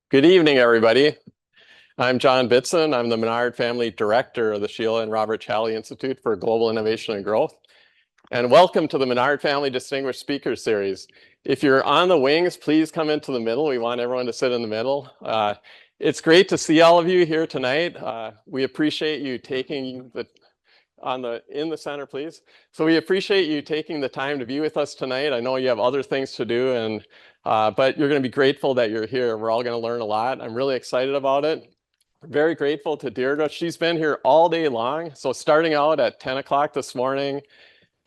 Good evening, everybody. I'm John Bitson. I'm the Menard Family Director of the Sheila and Robert Challey Institute for Global Innovation and Growth. And welcome to the Menard Family Distinguished Speakers Series. If you're on the wings, please come into the middle. We want everyone to sit in the middle. It's great to see all of you here tonight. We appreciate you taking in the center, please. So we appreciate you taking the time to be with us tonight. I know you have other things to do, but you're going to be grateful that you're here. We're all going to learn a lot. I'm really excited about it. Very grateful to Deirdre. She's been here all day long. So starting out at 10 o'clock this morning,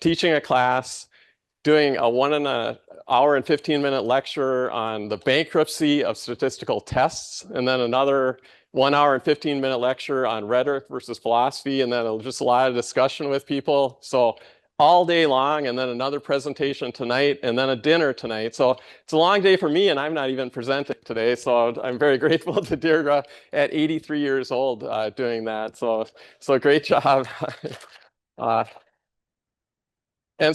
teaching a class, doing a 1 hour and 15-minute lecture on the bankruptcy of statistical tests, and then another 1 hour and 15-minute lecture on rhetoric versus philosophy, and then just a lot of discussion with people. So all day long, and then another presentation tonight, and then a dinner tonight. So it's a long day for me, and I'm not even presenting today. So I'm very grateful to Deirdre at 83 years old doing that. So great job. And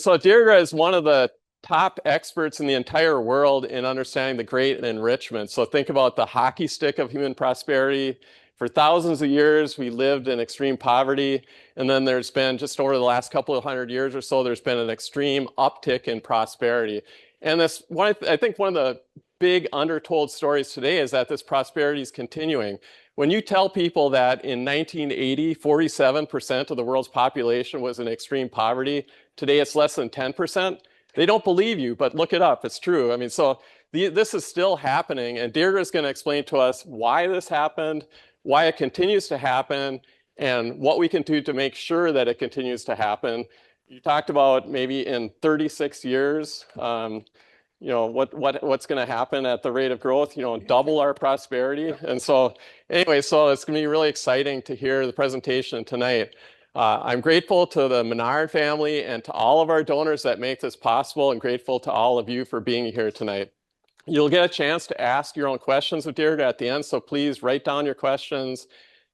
so Deirdre is one of the top experts in the entire world in understanding the great enrichment. So think about the hockey stick of human prosperity. For thousands of years, we lived in extreme poverty. And then there's been, just over the last couple of hundred years or so, there's been an extreme uptick in prosperity. And I think one of the big undertold stories today is that this prosperity is continuing. When you tell people that in 1980, 47% of the world's population was in extreme poverty, today it's less than 10%, they don't believe you, but look it up, it's true. I mean, so this is still happening, and Deirdre is going to explain to us why this happened, why it continues to happen, and what we can do to make sure that it continues to happen. You talked about maybe in 36 years, what's going to happen at the rate of growth, double our prosperity. And so anyway, so it's going to be really exciting to hear the presentation tonight. I'm grateful to the Menard family and to all of our donors that make this possible, and grateful to all of you for being here tonight. You'll get a chance to ask your own questions of Deirdre at the end, so please write down your questions,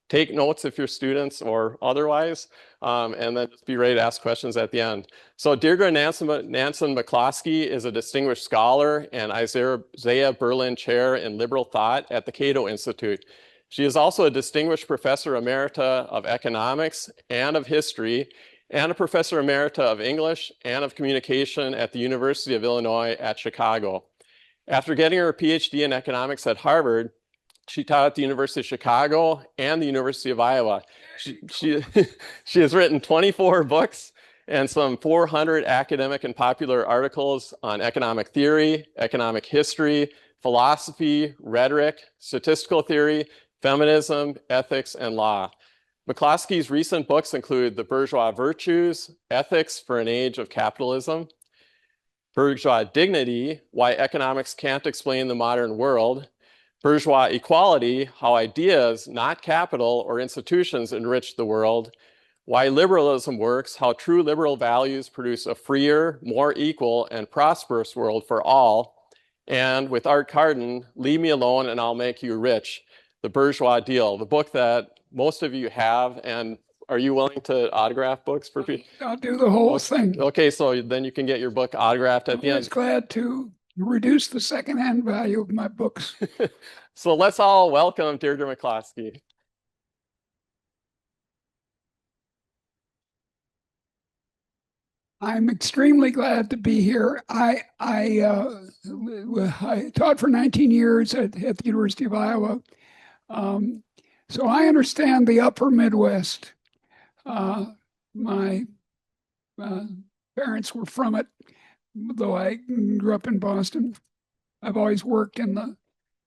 take notes if you're students or otherwise, and then just be ready to ask questions at the end. So Deirdre Nansen McCloskey is a distinguished scholar and Isaiah Berlin Chair in Liberal Thought at the Cato Institute. She is also a distinguished professor emerita of economics and of history, and a professor emerita of English and of communication at the University of Illinois at Chicago. After getting her PhD in economics at Harvard, she taught at the University of Chicago and the University of Iowa. She has written 24 books and some 400 academic and popular articles on economic theory, economic history, philosophy, rhetoric, statistical theory, feminism, ethics, and law. McCloskey's recent books include The Bourgeois Virtues, Ethics for an Age of Capitalism, Bourgeois Dignity, Why Economics Can't Explain the Modern World, Bourgeois Equality, How Ideas, Not Capital or Institutions Enrich the World, Why Liberalism Works, How True Liberal Values Produce a Freer, More Equal, and Prosperous World for All, and with Art Carden, Leave Me Alone and I'll Make You Rich, The Bourgeois Deal, the book that most of you have. And are you willing to autograph books for people? I'll do the whole thing. Okay, so then you can get your book autographed at the end. I'm glad to reduce the secondhand value of my books. So let's all welcome Deirdre McCloskey. I'm extremely glad to be here. I taught for 19 years at the University of Iowa. So I understand the upper Midwest. My parents were from it, though I grew up in Boston. I've always worked in the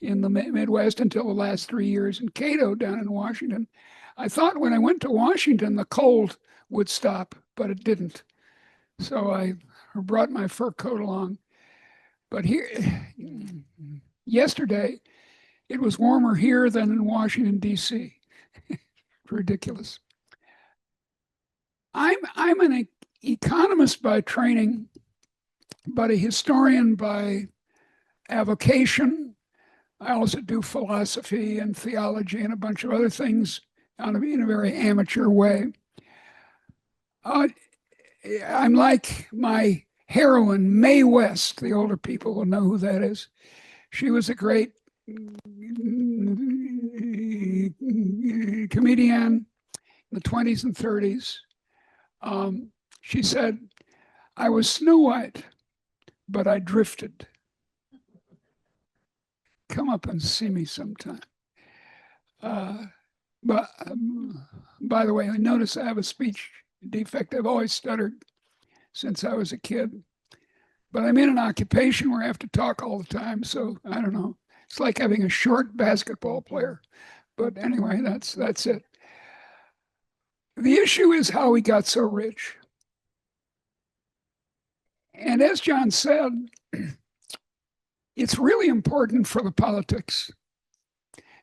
Midwest until the last 3 years in Cato down in Washington. I thought when I went to Washington, the cold would stop, but it didn't. So I brought my fur coat along. But yesterday, it was warmer here than in Washington, D.C. Ridiculous. I'm an economist by training, but a historian by avocation. I also do philosophy and theology and a bunch of other things in a very amateur way. I'm like my heroine, Mae West. The older people will know who that is. She was a great comedian in the 20s and 30s. She said, I was Snow White, but I drifted. Come up and see me sometime. But by the way, I notice I have a speech defect. I've always stuttered since I was a kid. But I'm in an occupation where I have to talk all the time. So I don't know. It's like having a short basketball player. But anyway, that's it. The issue is how we got so rich. And as John said, it's really important for the politics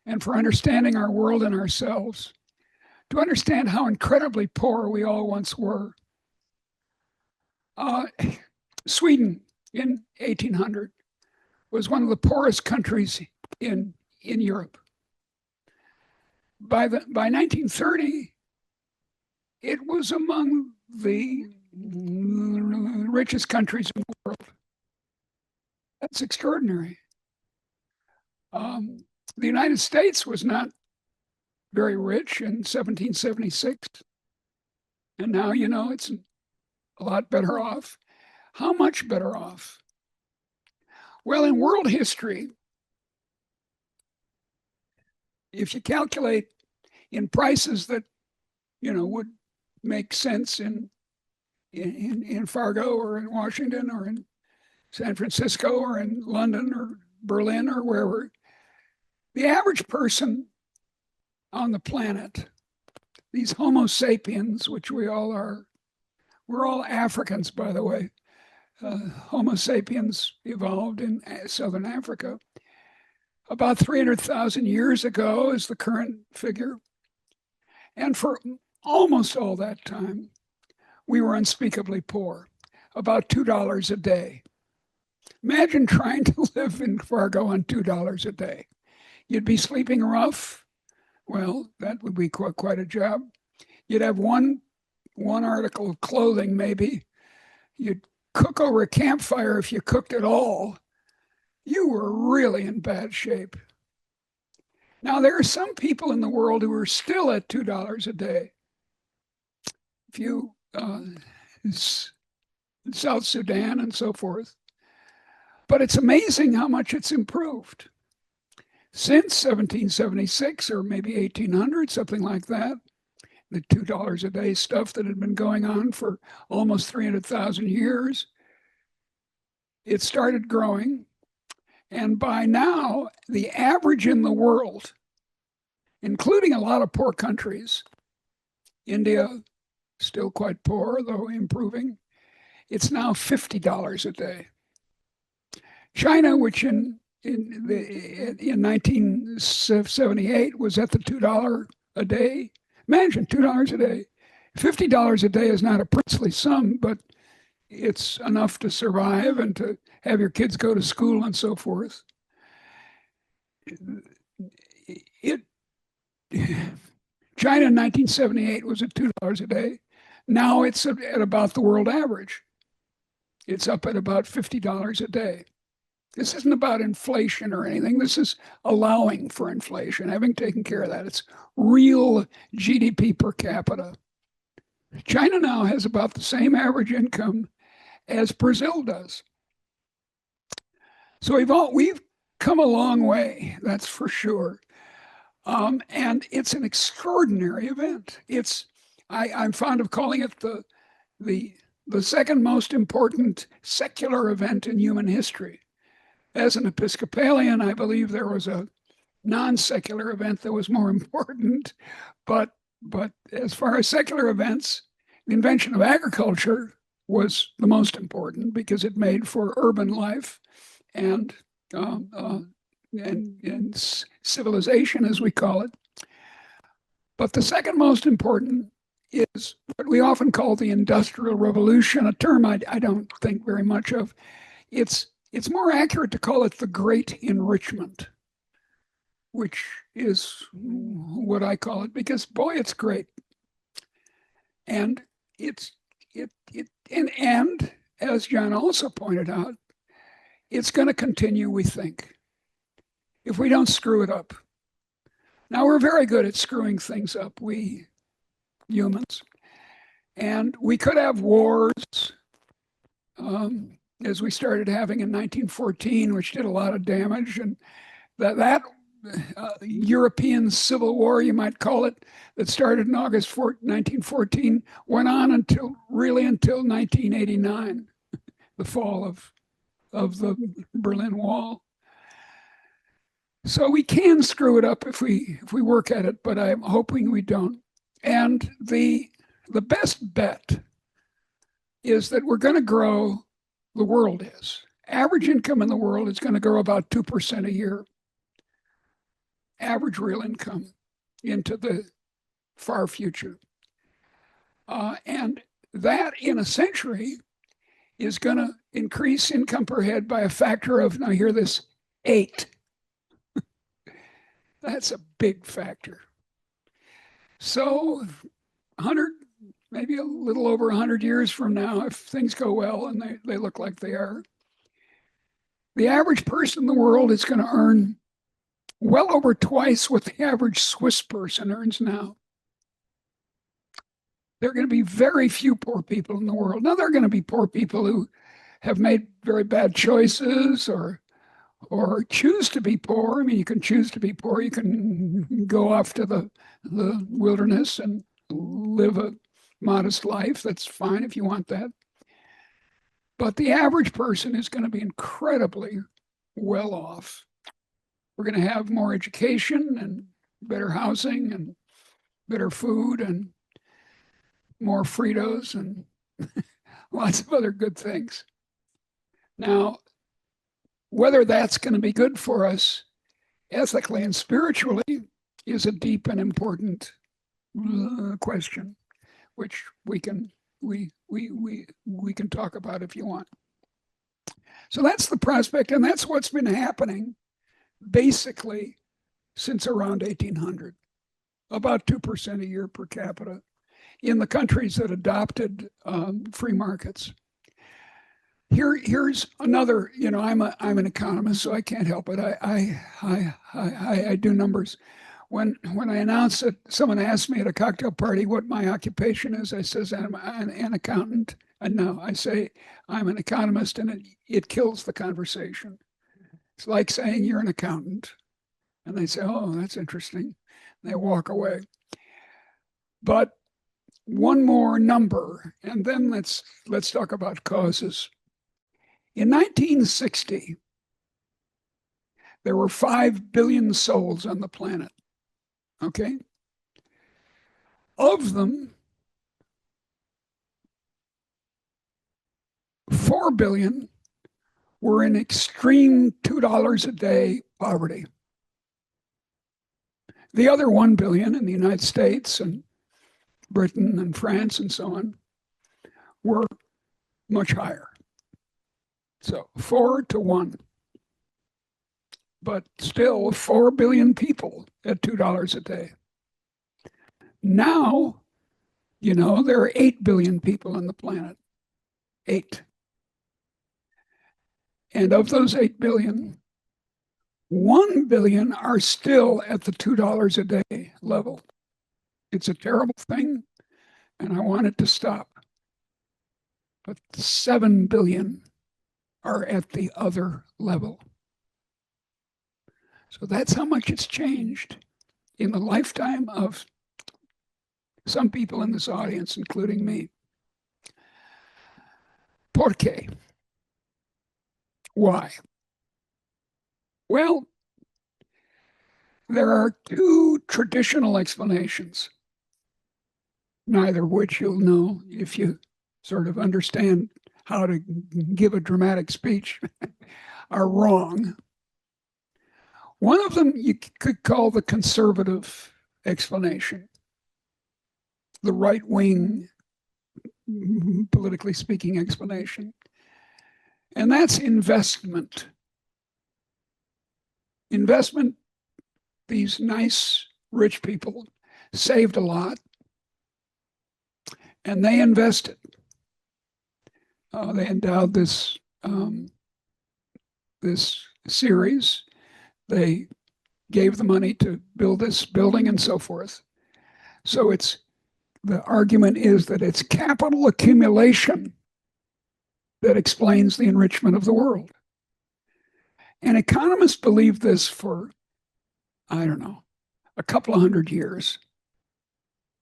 and for understanding our world and ourselves to understand how incredibly poor we all once were. Sweden in 1800 was one of the poorest countries in Europe. By 1930, it was among the richest countries in the world. That's extraordinary. The United States was not very rich in 1776. And now, it's a lot better off. How much better off? Well, in world history, if you calculate in prices that, would make sense in Fargo or in Washington or in San Francisco or in London or Berlin or wherever, the average person on the planet, these Homo sapiens, which we all are, we're all Africans, by the way. Homo sapiens evolved in southern Africa about 300,000 years ago is the current figure. And for almost all that time, we were unspeakably poor, about $2 a day. Imagine trying to live in Fargo on $2 a day. You'd be sleeping rough. Well, that would be quite a job. You'd have one article of clothing, maybe. You'd cook over a campfire if you cooked at all. You were really in bad shape. Now, there are some people in the world who are still at $2 a day. If you, South Sudan and so forth. But it's amazing how much it's improved. Since 1776 or maybe 1800, something like that, the $2 a day stuff that had been going on for almost 300,000 years, it started growing. And by now, the average in the world, including a lot of poor countries, India, still quite poor, though improving, it's now $50 a day. China, which in 1978 was at the $2 a day. Imagine $2 a day. $50 a day is not a princely sum, but it's enough to survive and to have your kids go to school and so forth. China in 1978 was at $2 a day. Now it's at about the world average. It's up at about $50 a day. This isn't about inflation or anything. This is allowing for inflation, having taken care of that. It's real GDP per capita. China now has about the same average income as Brazil does. So we've come a long way, that's for sure. And it's an extraordinary event. I'm fond of calling it the second most important secular event in human history. As an Episcopalian, I believe there was a non-secular event that was more important. But as far as secular events, the invention of agriculture was the most important because it made for urban life and civilization, as we call it. But the second most important is what we often call the Industrial Revolution, a term I don't think very much of. It's more accurate to call it the Great Enrichment, which is what I call it, because boy, it's great. And and as John also pointed out, it's going to continue, we think, if we don't screw it up. Now, we're very good at screwing things up, we humans. And we could have wars, as we started having in 1914, which did a lot of damage. And that European Civil War, you might call it, that started in August 1914, went on until 1989, the fall of the Berlin Wall. So we can screw it up if we work at it, but I'm hoping we don't. And the best bet is that we're going to grow. The world is. Average income in the world is going to grow about 2% a year. Average real income into the far future. And that in a century is going to increase income per head by a factor of, now hear this, 8. That's a big factor. So 100, maybe a little over 100 years from now, if things go well and they look like they are, the average person in the world is going to earn well over twice what the average Swiss person earns now. There are going to be very few poor people in the world. Now, there are going to be poor people who have made very bad choices or choose to be poor. I mean, you can choose to be poor. You can go off to the wilderness and live a modest life. That's fine if you want that. But the average person is going to be incredibly well off. We're going to have more education and better housing and better food and more Fritos and lots of other good things. Now, whether that's going to be good for us ethically and spiritually is a deep and important question, which we can talk about if you want. So that's the prospect, and that's what's been happening basically since around 1800, about 2% a year per capita in the countries that adopted free markets. Here's another, I'm an economist, so I can't help it. I do numbers. When I announce that someone asked me at a cocktail party what my occupation is, I says I'm an accountant. And no, I say I'm an economist, and it kills the conversation. It's like saying you're an accountant. And they say, oh, that's interesting. And they walk away. But one more number, and then let's talk about causes. In 1960, there were 5 billion souls on the planet. Okay? Of them, 4 billion were in extreme $2 a day poverty. The other 1 billion in the United States and Britain and France and so on were much higher. So 4 to 1. But still 4 billion people at $2 a day. Now, there are 8 billion people on the planet. 8. And of those 8 billion, 1 billion are still at the $2 a day level. It's a terrible thing, and I want it to stop. But 7 billion are at the other level. So that's how much it's changed in the lifetime of some people in this audience, including me. ¿Por qué? Why? Well, there are 2 traditional explanations, neither of which you'll know if you sort of understand how to give a dramatic speech, are wrong. One of them you could call the conservative explanation, the right-wing, politically speaking, explanation. And that's investment. Investment, these nice, rich people saved a lot, and they invested. They endowed this series. They gave the money to build this building and so forth. So the argument is that it's capital accumulation that explains the enrichment of the world. And economists believe this for, I don't know, a couple of hundred years.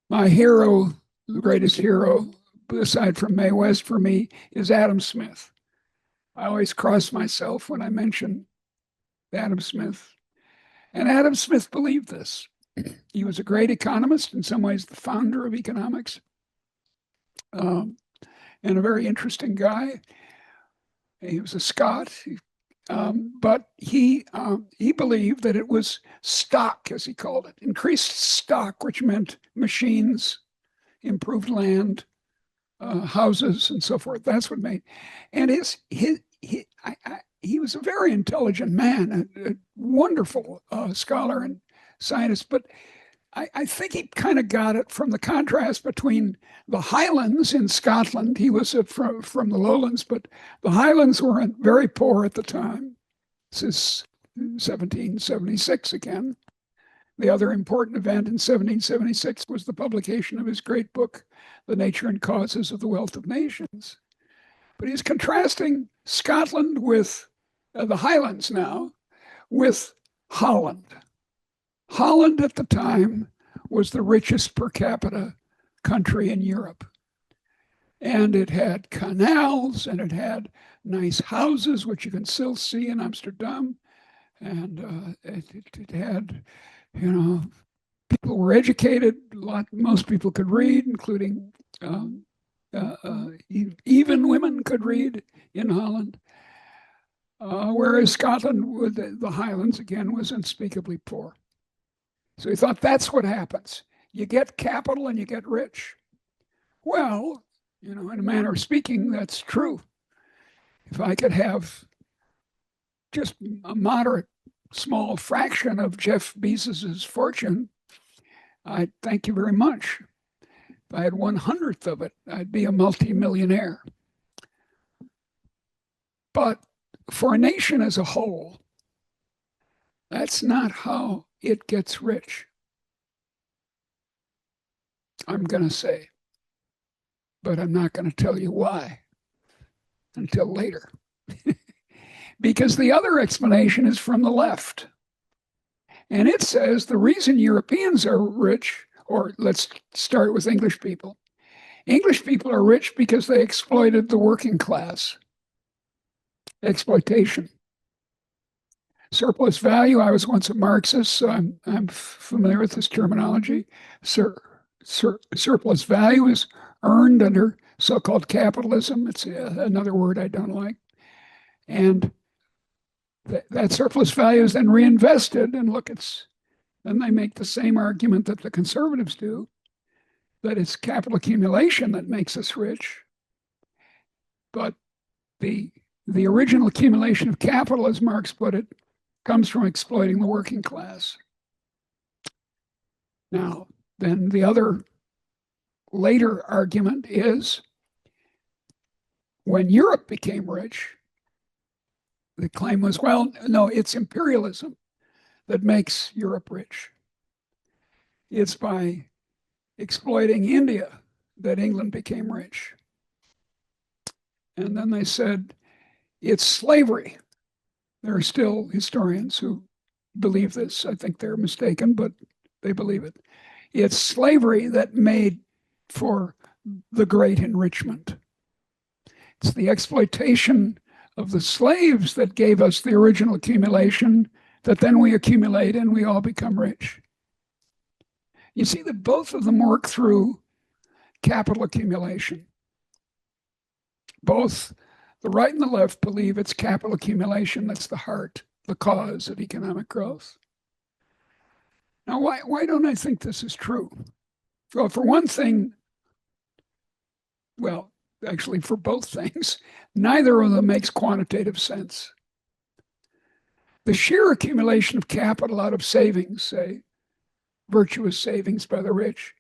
My hero, the greatest hero, aside from Mae West for me, is Adam Smith. I always cross myself when I mention Adam Smith. And Adam Smith believed this. He was a great economist, in some ways the founder of economics, and a very interesting guy. He was a Scot, but he believed that it was stock, as he called it, increased stock, which meant machines, improved land, houses, and so forth. That's what made. And he was a very intelligent man, a wonderful scholar and scientist, but I think he kind of got it from the contrast between the Highlands in Scotland. He was from the lowlands, but the Highlands were very poor at the time. This is 1776 again. The other important event in 1776 was the publication of his great book, The Nature and Causes of the Wealth of Nations. But he's contrasting Scotland with the Highlands now with Holland. Holland at the time was the richest per capita country in Europe. And it had canals and it had nice houses, which you can still see in Amsterdam. And it had, people were educated. Most people could read, including even women could read in Holland. Whereas Scotland, with the Highlands, again, was unspeakably poor. So he thought that's what happens. You get capital and you get rich. Well, in a manner of speaking, that's true. If I could have just a moderate, small fraction of Jeff Bezos's fortune, I'd thank you very much. If I had 1/100th of it, I'd be a multimillionaire. But for a nation as a whole, that's not how it gets rich, I'm going to say. But I'm not going to tell you why until later. Because the other explanation is from the left. And it says the reason Europeans are rich, or let's start with English people. English people are rich because they exploited the working class. Exploitation. Surplus value, I was once a Marxist, so I'm familiar with this terminology. Surplus value is earned under so-called capitalism. It's another word I don't like. And that surplus value is then reinvested, and then they make the same argument that the conservatives do, that it's capital accumulation that makes us rich. But the original accumulation of capital, as Marx put it, comes from exploiting the working class. Now, then the other later argument is when Europe became rich, the claim was, well, no, it's imperialism that makes Europe rich. It's by exploiting India that England became rich. And then they said, it's slavery. There are still historians who believe this. I think they're mistaken, but they believe it. It's slavery that made for the great enrichment. It's the exploitation of the slaves that gave us the original accumulation that then we accumulate and we all become rich. You see that both of them work through capital accumulation. Both the right and the left believe it's capital accumulation that's the heart, the cause of economic growth. Now, why don't I think this is true? Well, for one thing, well, actually for both things, neither of them makes quantitative sense. The sheer accumulation of capital out of savings, say, virtuous savings by the rich,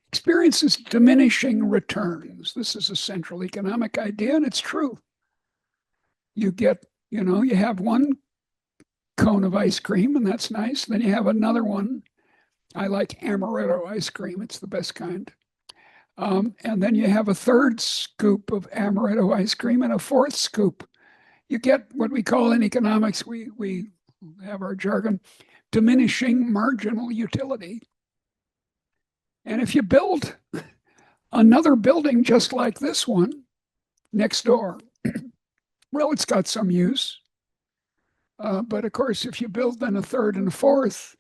experiences diminishing returns. This is a central economic idea, and it's true. You get, you have one cone of ice cream, and that's nice. Then you have another one. I like amaretto ice cream. It's the best kind. And then you have a third scoop of amaretto ice cream and a fourth scoop. You get what we call in economics, we have our jargon, diminishing marginal utility. And if you build another building just like this one next door, well, it's got some use. But of course, if you build then a third and a fourth,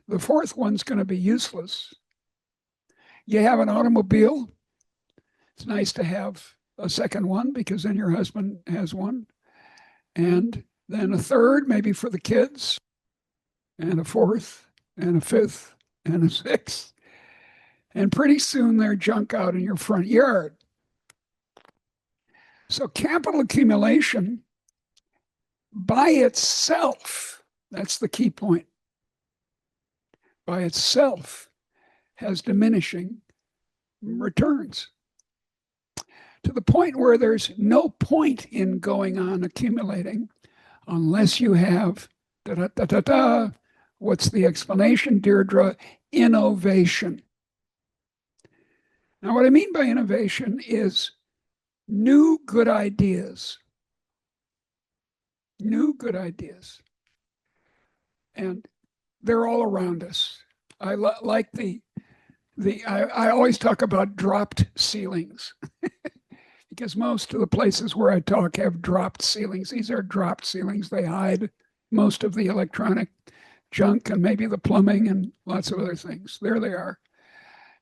the fourth one's going to be useless. You have an automobile. It's nice to have a second one because then your husband has one. And then a third, maybe for the kids, and a fourth, and a fifth, and a sixth. And pretty soon they're junk out in your front yard. So capital accumulation by itself, that's the key point, by itself has diminishing returns to the point where there's no point in going on accumulating unless you have, what's the explanation, Deirdre? Innovation. Now, what I mean by innovation is new good ideas. New good ideas. And they're all around us. I like I always talk about dropped ceilings because most of the places where I talk have dropped ceilings. These are dropped ceilings. They hide most of the electronic junk and maybe the plumbing and lots of other things. There they are.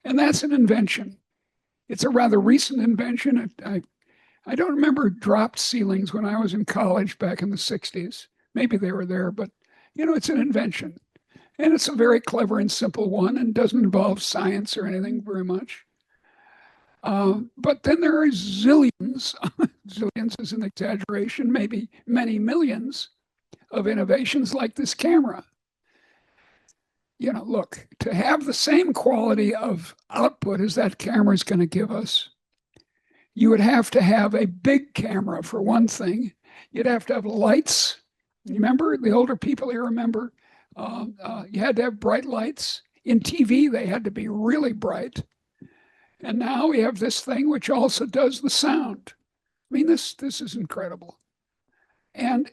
And that's an invention. It's a rather recent invention. I don't remember dropped ceilings when I was in college back in the 60s. Maybe they were there, but it's an invention. And it's a very clever and simple one and doesn't involve science or anything very much. But then there are zillions, zillions is an exaggeration, maybe many millions of innovations like this camera. Look, to have the same quality of output as that camera is going to give us, you would have to have a big camera for one thing. You'd have to have lights. Remember, the older people here remember, you had to have bright lights. In TV, they had to be really bright. And now we have this thing which also does the sound. I mean, this is incredible. And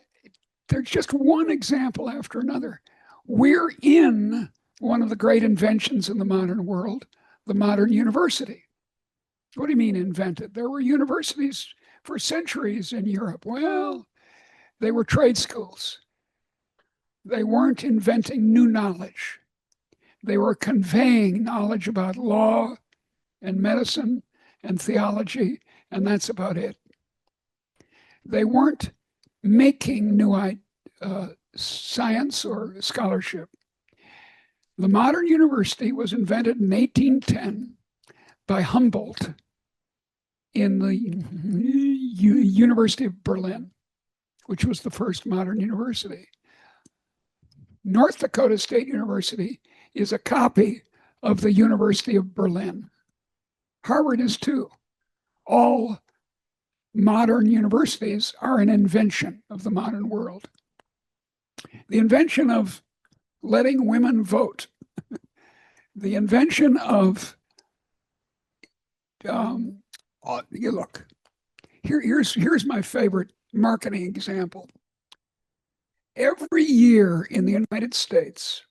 there's just one example after another. We're in one of the great inventions in the modern world, the modern university. What do you mean invented? There were universities for centuries in Europe. Well, they were trade schools. They weren't inventing new knowledge. They were conveying knowledge about law and medicine and theology, and that's about it. They weren't making new science or scholarship. The modern university was invented in 1810 by Humboldt in the University of Berlin, which was the first modern university. North Dakota State University is a copy of the University of Berlin. Harvard is too. All modern universities are an invention of the modern world. The invention of letting women vote, the invention of, look, here's my favorite marketing example. Every year in the United States,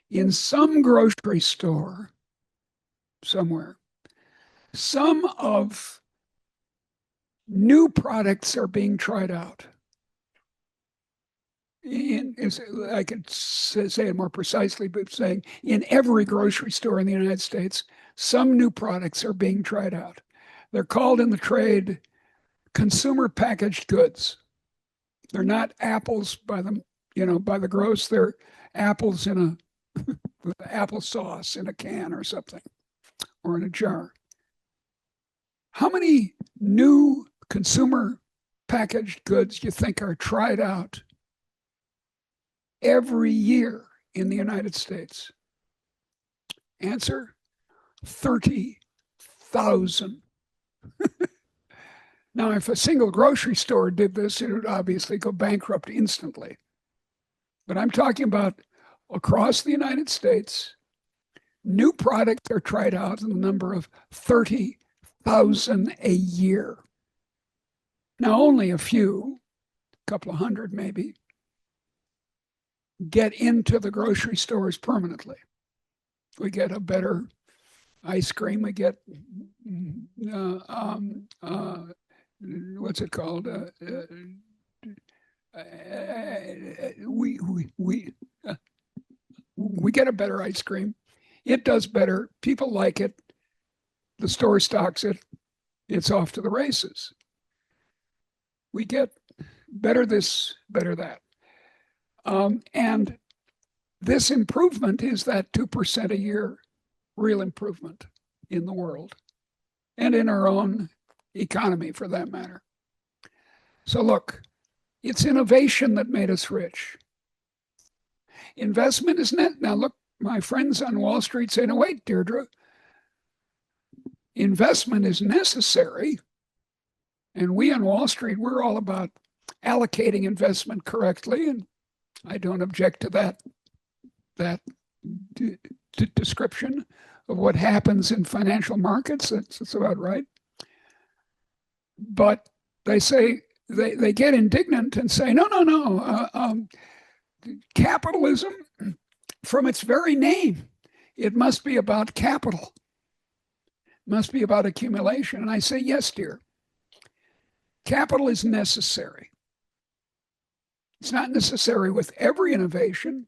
in some grocery store somewhere, some of new products are being tried out. I could say it more precisely, but saying in every grocery store in the United States, some new products are being tried out. They're called in the trade consumer packaged goods. They're not apples by the gross. They're apples in applesauce in a can or something, or in a jar. How many new consumer packaged goods do you think are tried out every year in the United States? Answer, 30,000. Now, if a single grocery store did this, it would obviously go bankrupt instantly. But I'm talking about across the United States, new products are tried out in the number of 30,000 a year. Now, only a few, a couple of hundred maybe, get into the grocery stores permanently. We get a better ice cream. We get what's it called? We get a better ice cream. It does better. People like it. The store stocks it. It's off to the races. We get better this, better that. And this improvement is that 2% a year real improvement in the world and in our own economy for that matter. So look, it's innovation that made us rich. Investment is net. Now look, my friends on Wall Street say, no, wait, Deirdre, investment is necessary. And we on Wall Street, we're all about allocating investment correctly. And I don't object to that description of what happens in financial markets. That's about right. But they say, they get indignant and say, no. Capitalism, from its very name, it must be about capital. It must be about accumulation. And I say, yes, dear. Capital is necessary. It's not necessary with every innovation.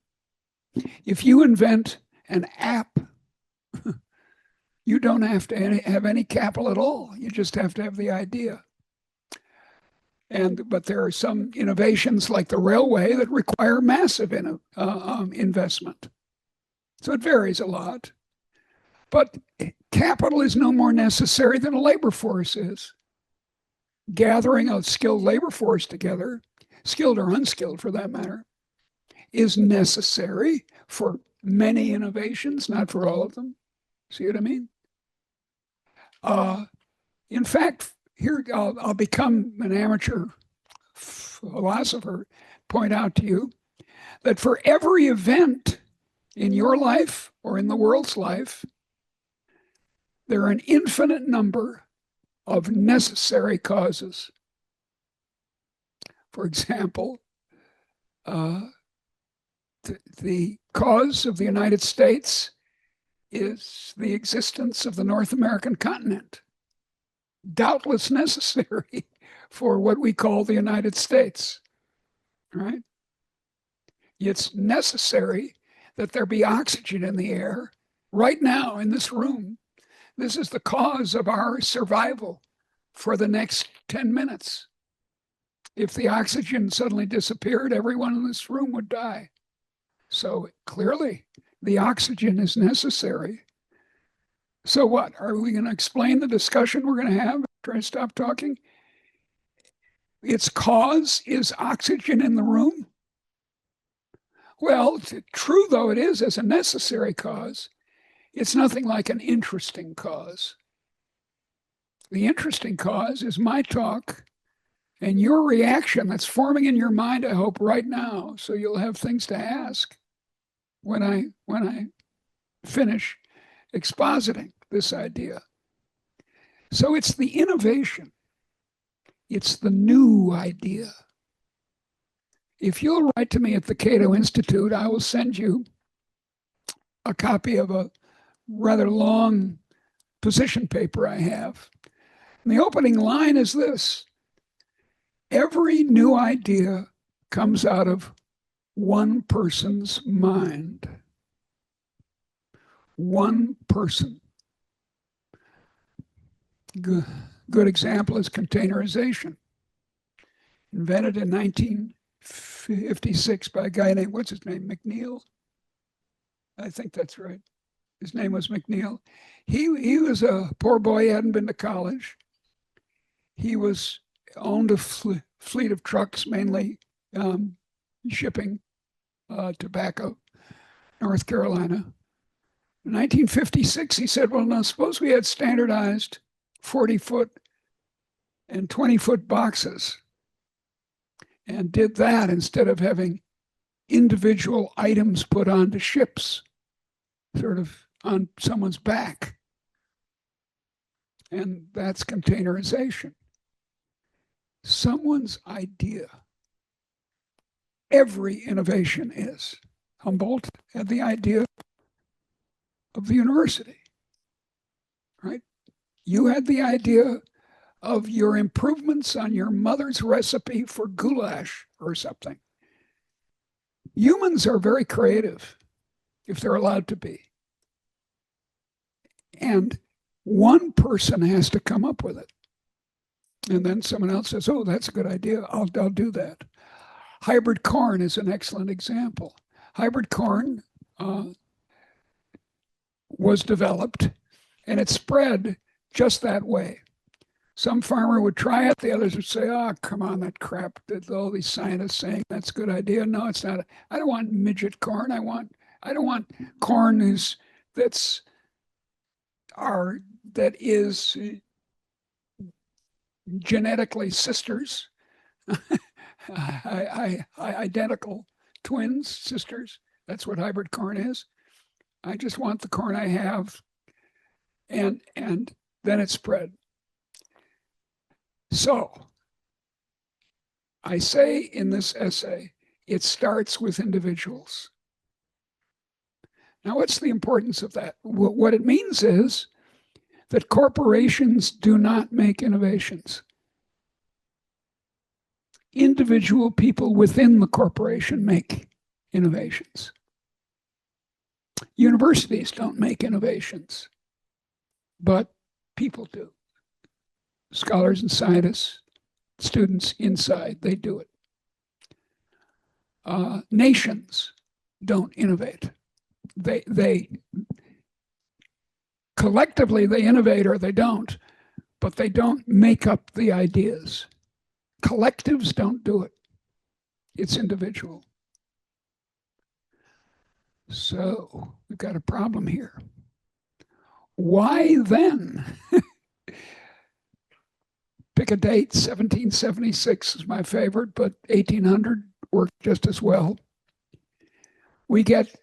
If you invent an app, you don't have to have any capital at all. You just have to have the idea. But there are some innovations like the railway that require massive investment. So it varies a lot. But capital is no more necessary than a labor force is. Gathering a skilled labor force together, skilled or unskilled for that matter, is necessary for many innovations, not for all of them. See what I mean? In fact, here I'll become an amateur philosopher, point out to you that for every event in your life or in the world's life, there are an infinite number of necessary causes. For example, the cause of the United States is the existence of the North American continent, doubtless necessary for what we call the United States, right? It's necessary that there be oxygen in the air right now in this room. This is the cause of our survival for the next 10 minutes. If the oxygen suddenly disappeared, everyone in this room would die. So clearly, the oxygen is necessary. So what? Are we going to explain the discussion we're going to have after I stop talking? Its cause is oxygen in the room? Well, true though it is as a necessary cause, it's nothing like an interesting cause. The interesting cause is my talk and your reaction that's forming in your mind, I hope, right now. So you'll have things to ask when I finish expositing this idea. So it's the innovation. It's the new idea. If you'll write to me at the Cato Institute, I will send you a copy of a rather long position paper I have. And the opening line is this: every new idea comes out of one person's mind. One person. Good example is containerization. Invented in 1956 by a guy named, what's his name, McNeil? I think that's right. His name was McNeil. He was a poor boy, he hadn't been to college. He owned a fleet of trucks, mainly shipping tobacco, North Carolina. In 1956, he said, well, now suppose we had standardized 40-foot and 20-foot boxes and did that instead of having individual items put onto ships, sort of on someone's back. And that's containerization. Someone's idea. Every innovation is. Humboldt had the idea of the university, right? You had the idea of your improvements on your mother's recipe for goulash or something. Humans are very creative if they're allowed to be. And one person has to come up with it. And then someone else says, oh, that's a good idea. I'll do that. Hybrid corn is an excellent example. Hybrid corn was developed and it spread just that way. Some farmer would try it. The others would say, oh, come on, that crap. All these scientists saying that's a good idea. No, it's not. I don't want midget corn. I don't want corn that is genetically sisters, identical twins, sisters. That's what hybrid corn is. I just want the corn I have, and then it spread. So I say in this essay, it starts with individuals. Now, what's the importance of that? What it means is that corporations do not make innovations. Individual people within the corporation make innovations. Universities don't make innovations, but people do. Scholars and scientists, students inside, they do it. Nations don't innovate. They collectively they innovate or they don't, but they don't make up the ideas. Collectives don't do it. It's individual. So we've got a problem here. Why then? Pick a date, 1776 is my favorite, but 1800 worked just as well. We get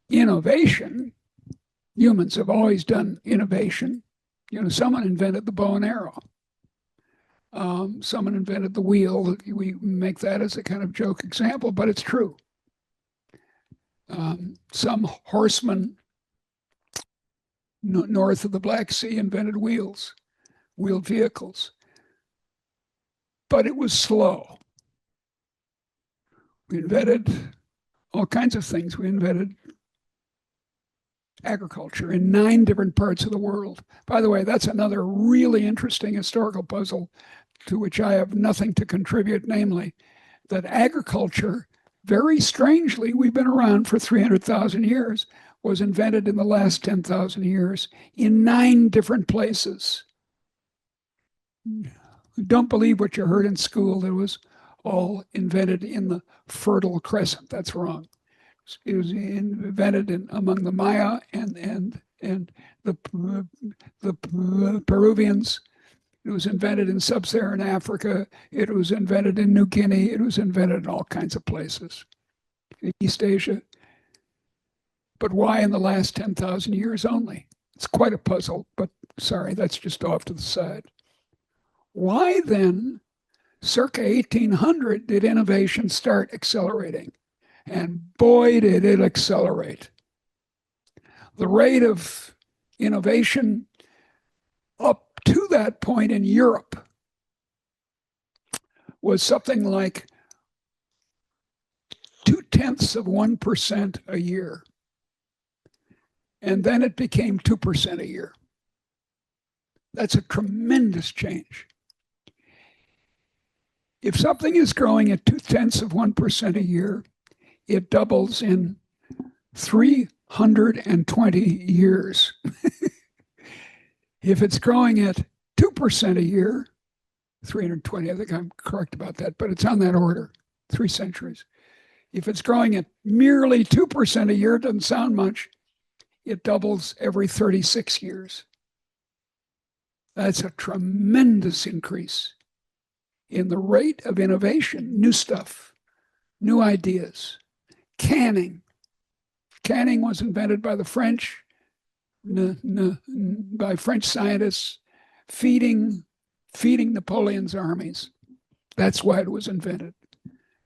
innovation. Humans have always done innovation. You know, someone invented the bow and arrow. Someone invented the wheel. We make that as a kind of joke example, but it's true. Some horsemen north of the Black Sea invented wheeled vehicles. But it was slow. We invented all kinds of things. We invented agriculture in 9 different parts of the world. By the way, that's another really interesting historical puzzle to which I have nothing to contribute, namely that agriculture, very strangely, we've been around for 300,000 years, was invented in the last 10,000 years in 9 different places. Don't believe what you heard in school that it was all invented in the Fertile Crescent. That's wrong. It was invented among the Maya and the Peruvians. It was invented in sub-Saharan Africa. It was invented in New Guinea. It was invented in all kinds of places, in East Asia. But why in the last 10,000 years only? It's quite a puzzle, but sorry, that's just off to the side. Why then, circa 1800, did innovation start accelerating? And boy, did it accelerate. The rate of innovation up to that point in Europe was something like 0.2% a year. And then it became 2% a year. That's a tremendous change. If something is growing at 0.2% a year, it doubles in 320 years. If it's growing at 2% a year, 320, I think I'm correct about that, but it's on that order, 3 centuries. If it's growing at merely 2% a year, it doesn't sound much, it doubles every 36 years. That's a tremendous increase in the rate of innovation, new stuff, new ideas. Canning. Canning was invented by the French, by French scientists, feeding Napoleon's armies. That's why it was invented.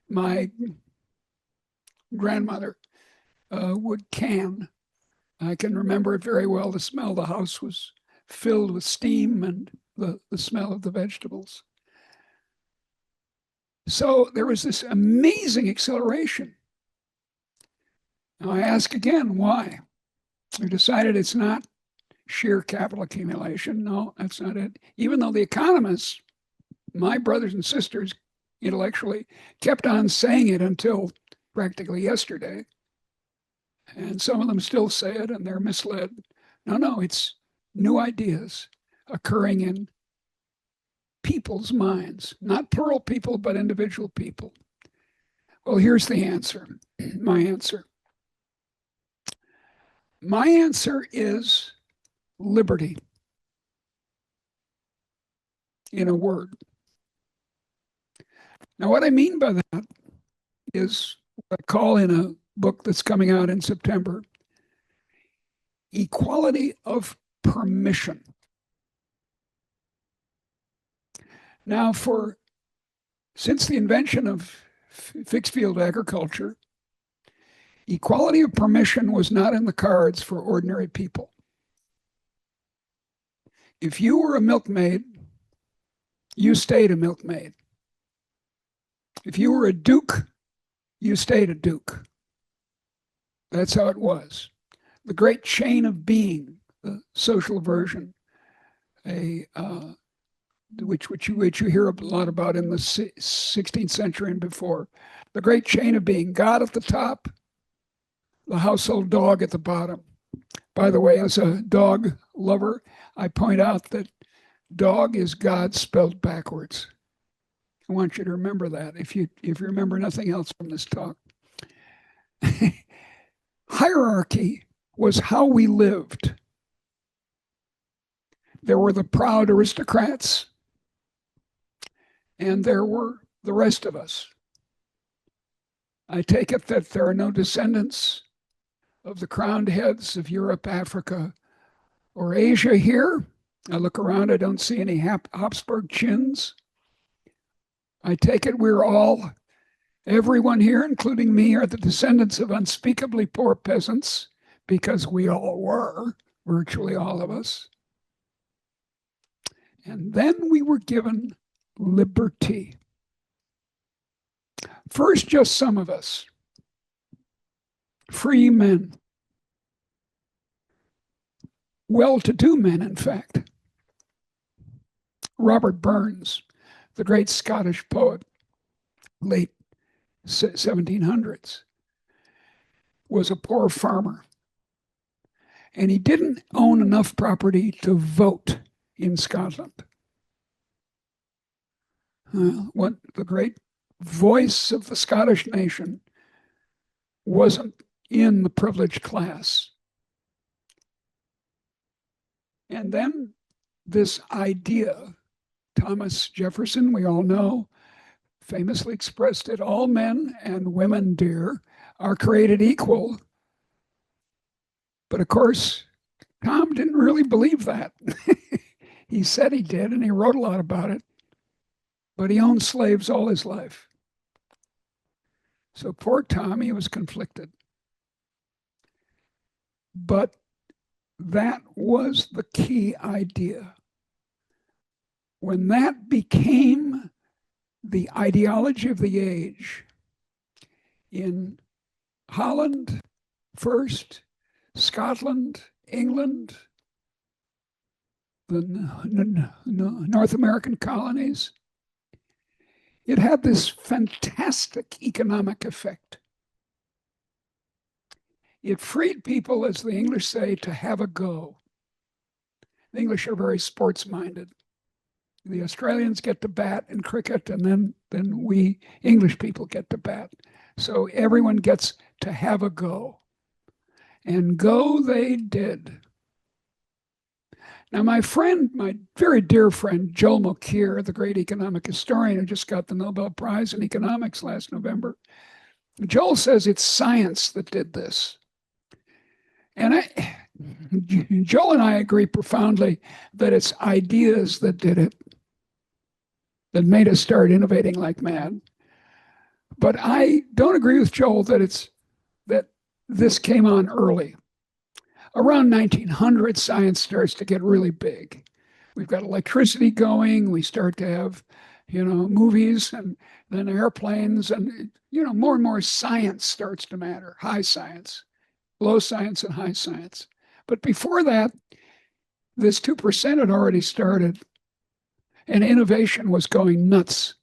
My grandmother would can. I can remember it very well. The smell of the house was filled with steam and the smell of the vegetables. So there was this amazing acceleration. Now I ask again, why? We decided it's not sheer capital accumulation. No, that's not it. Even though the economists, my brothers and sisters, intellectually, kept on saying it until practically yesterday. And some of them still say it and they're misled. No, it's new ideas occurring in people's minds, not plural people, but individual people. Well, here's the answer, my answer. My answer is liberty, in a word. Now, what I mean by that is what I call in a book that's coming out in September, equality of permission. Now, since the invention of fixed field agriculture, equality of permission was not in the cards for ordinary people. If you were a milkmaid, you stayed a milkmaid. If you were a duke, you stayed a duke. That's how it was. The great chain of being, the social version, which you hear a lot about in the 16th century and before. The great chain of being, God at the top, the household dog at the bottom. By the way, as a dog lover, I point out that dog is God spelled backwards. I want you to remember that if you remember nothing else from this talk. Hierarchy was how we lived. There were the proud aristocrats, and there were the rest of us. I take it that there are no descendants of the crowned heads of Europe, Africa, or Asia here. I look around, I don't see any Habsburg chins. I take it everyone here, including me, are the descendants of unspeakably poor peasants, because we all were, virtually all of us. And then we were given liberty. First, just some of us, free men, well-to-do men, in fact. Robert Burns, the great Scottish poet, late 1700s, was a poor farmer. And he didn't own enough property to vote in Scotland. What the great voice of the Scottish nation wasn't in the privileged class. And then this idea, Thomas Jefferson, we all know, famously expressed it, all men and women, dear, are created equal. But of course, Tom didn't really believe that. He said he did, and he wrote a lot about it. But he owned slaves all his life. So poor Tom, he was conflicted. But that was the key idea. When that became the ideology of the age, in Holland first, Scotland, England, the North American colonies, it had this fantastic economic effect. It freed people, as the English say, to have a go. The English are very sports-minded. The Australians get to bat in cricket, and then we English people get to bat. So everyone gets to have a go. And go they did. Now, my friend, my very dear friend, Joel Mokyr, the great economic historian who just got the Nobel Prize in economics last November, Joel says it's science that did this. And Joel and I agree profoundly that it's ideas that did it, that made us start innovating like mad. But I don't agree with Joel that this came on early. Around 1900, science starts to get really big. We've got electricity going. We start to have, movies and then airplanes, and more and more science starts to matter. High science, low science, and high science. But before that, this 2% had already started, and innovation was going nuts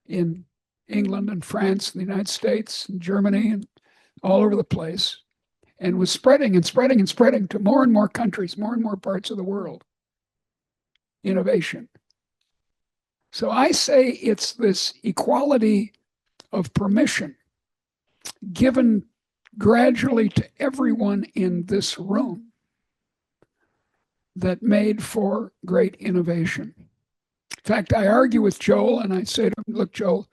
in England and France and the United States and Germany and all over the place, and was spreading and spreading and spreading to more and more countries, more and more parts of the world. Innovation. So I say it's this equality of permission given gradually to everyone in this room that made for great innovation. In fact, I argue with Joel and I say to him, look, Joel,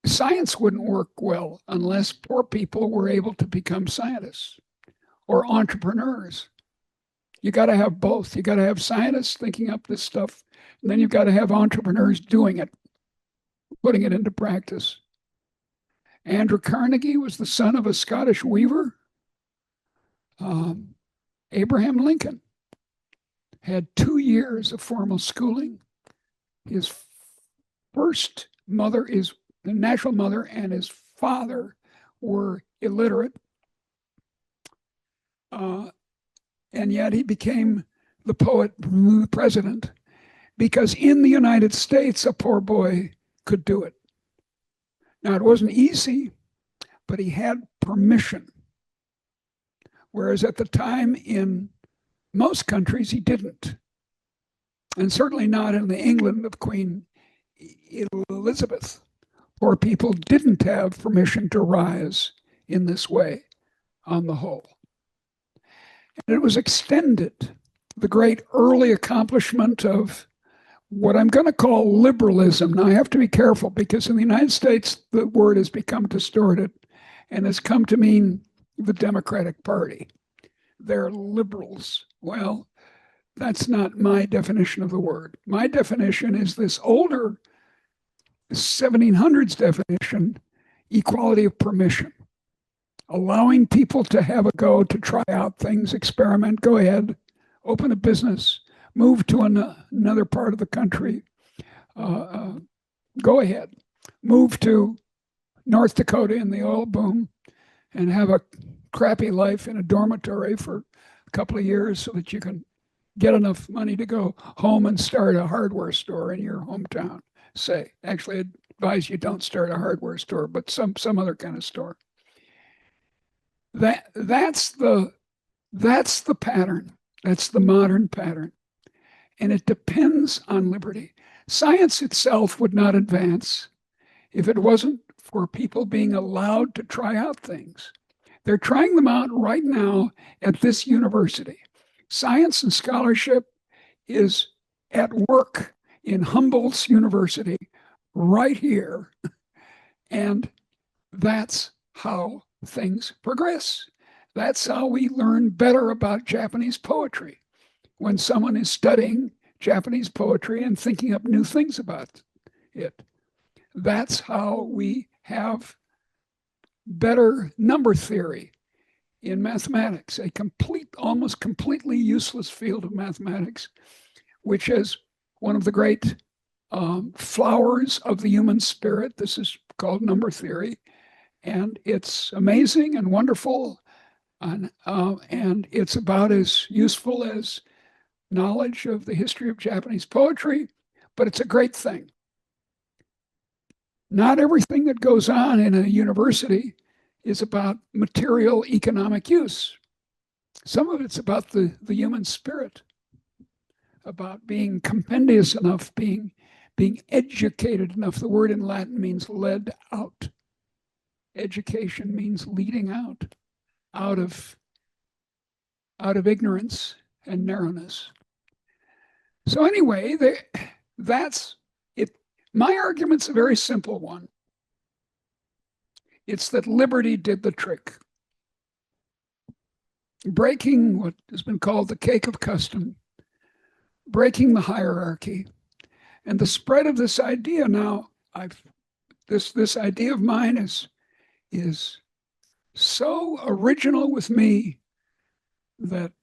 science wouldn't work well unless poor people were able to become scientists or entrepreneurs. You got to have both. You got to have scientists thinking up this stuff, and then you've got to have entrepreneurs doing it, putting it into practice. Andrew Carnegie was the son of a Scottish weaver. Abraham Lincoln had 2 years of formal schooling. His first mother is the natural mother, and his father were illiterate. And yet he became the poet president because in the United States, a poor boy could do it. Now, it wasn't easy, but he had permission. Whereas at the time in most countries, he didn't. And certainly not in the England of Queen Elizabeth. Poor people didn't have permission to rise in this way on the whole. And it was extended, the great early accomplishment of what I'm going to call liberalism. Now, I have to be careful because in the United States, the word has become distorted and has come to mean the Democratic Party. They're liberals. Well, that's not my definition of the word. My definition is this older 1700s definition, equality of permission. Allowing people to have a go, to try out things, experiment, go ahead, open a business, move to another part of the country, go ahead, move to North Dakota in the oil boom and have a crappy life in a dormitory for a couple of years so that you can get enough money to go home and start a hardware store in your hometown, say. Actually, I advise you don't start a hardware store, but some other kind of store. That's the pattern. That's the modern pattern. And it depends on liberty. Science itself would not advance if it wasn't for people being allowed to try out things. They're trying them out right now at this university. Science and scholarship is at work in Humboldt's University right here. And that's how things progress. That's how we learn better about Japanese poetry. When someone is studying Japanese poetry and thinking up new things about it. That's how we have better number theory in mathematics, a almost completely useless field of mathematics, which is one of the great flowers of the human spirit. This is called number theory. And it's amazing and wonderful, and it's about as useful as knowledge of the history of Japanese poetry, but it's a great thing. Not everything that goes on in a university is about material economic use. Some of it's about the human spirit, about being compendious enough, being educated enough. The word in Latin means led out. Education means leading out of ignorance and narrowness. So anyway, that's it. My argument's a very simple one. It's that liberty did the trick. Breaking what has been called the cake of custom, breaking the hierarchy, and the spread of this idea. Now, this idea of mine is so original with me that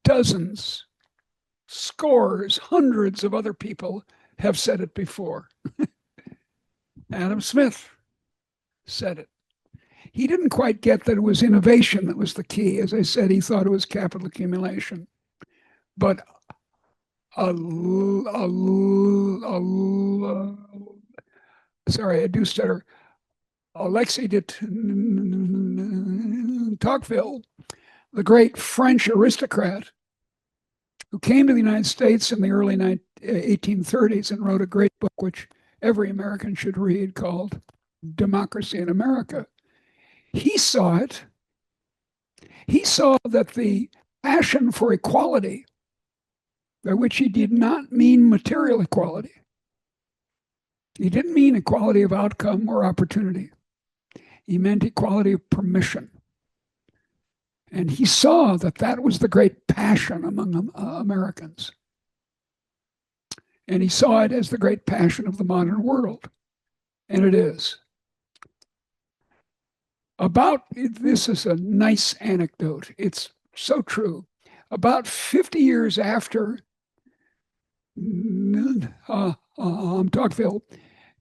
dozens, scores, hundreds of other people have said it before. Adam Smith said it. He didn't quite get that it was innovation that was the key. As I said, he thought it was capital accumulation. But sorry, I do stutter. Alexis de Tocqueville, the great French aristocrat who came to the United States in the early 1830s and wrote a great book which every American should read called Democracy in America. He saw it. He saw that the passion for equality, by which he did not mean material equality, he didn't mean equality of outcome or opportunity. He meant equality of permission. And he saw that that was the great passion among Americans. And he saw it as the great passion of the modern world. And it is. This is a nice anecdote. It's so true. About 50 years after Tocqueville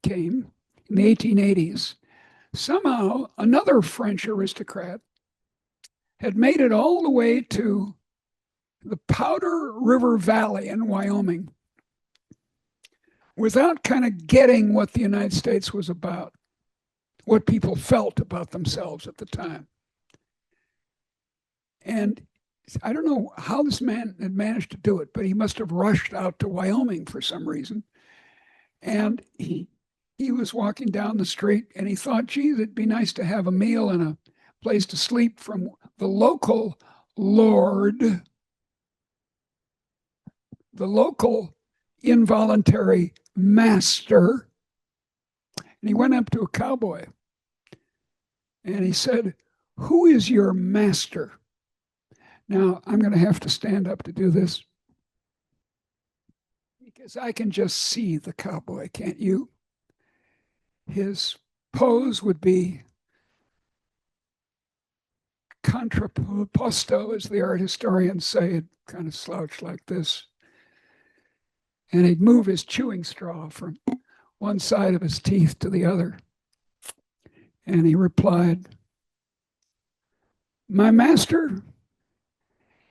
came in the 1880s, somehow another French aristocrat had made it all the way to the Powder River Valley in Wyoming without kind of getting what the United States was about, what people felt about themselves at the time. And I don't know how this man had managed to do it, but he must have rushed out to Wyoming for some reason. And he was walking down the street and he thought, geez, it'd be nice to have a meal and a place to sleep from the local lord, the local involuntary master. And he went up to a cowboy and he said, "Who is your master?" Now, I'm going to have to stand up to do this because I can just see the cowboy, can't you? His pose would be contrapposto, as the art historians say. It kind of slouched like this. And he'd move his chewing straw from one side of his teeth to the other. And he replied, "My master,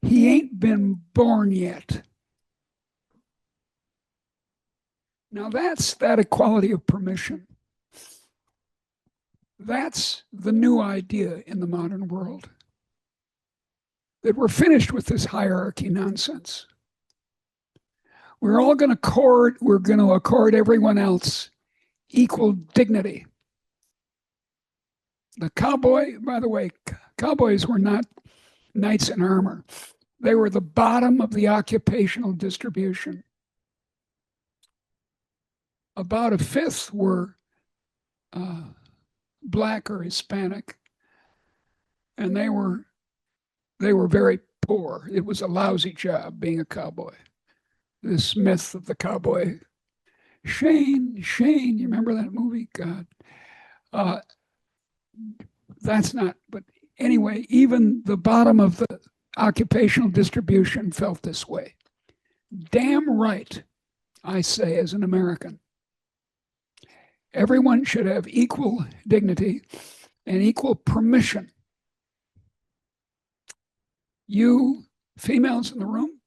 he ain't been born yet." Now that's that equality of permission. That's the new idea in the modern world. That we're finished with this hierarchy nonsense. We're going to accord everyone else equal dignity. The cowboy, by the way, cowboys were not knights in armor. They were the bottom of the occupational distribution. About a fifth were Black or Hispanic, and they were very poor. It was a lousy job being a cowboy. This myth of the cowboy, Shane, you remember that movie? God, that's not. But anyway, even the bottom of the occupational distribution felt this way. Damn right, I say, as an American. Everyone should have equal dignity and equal permission. You females in the room,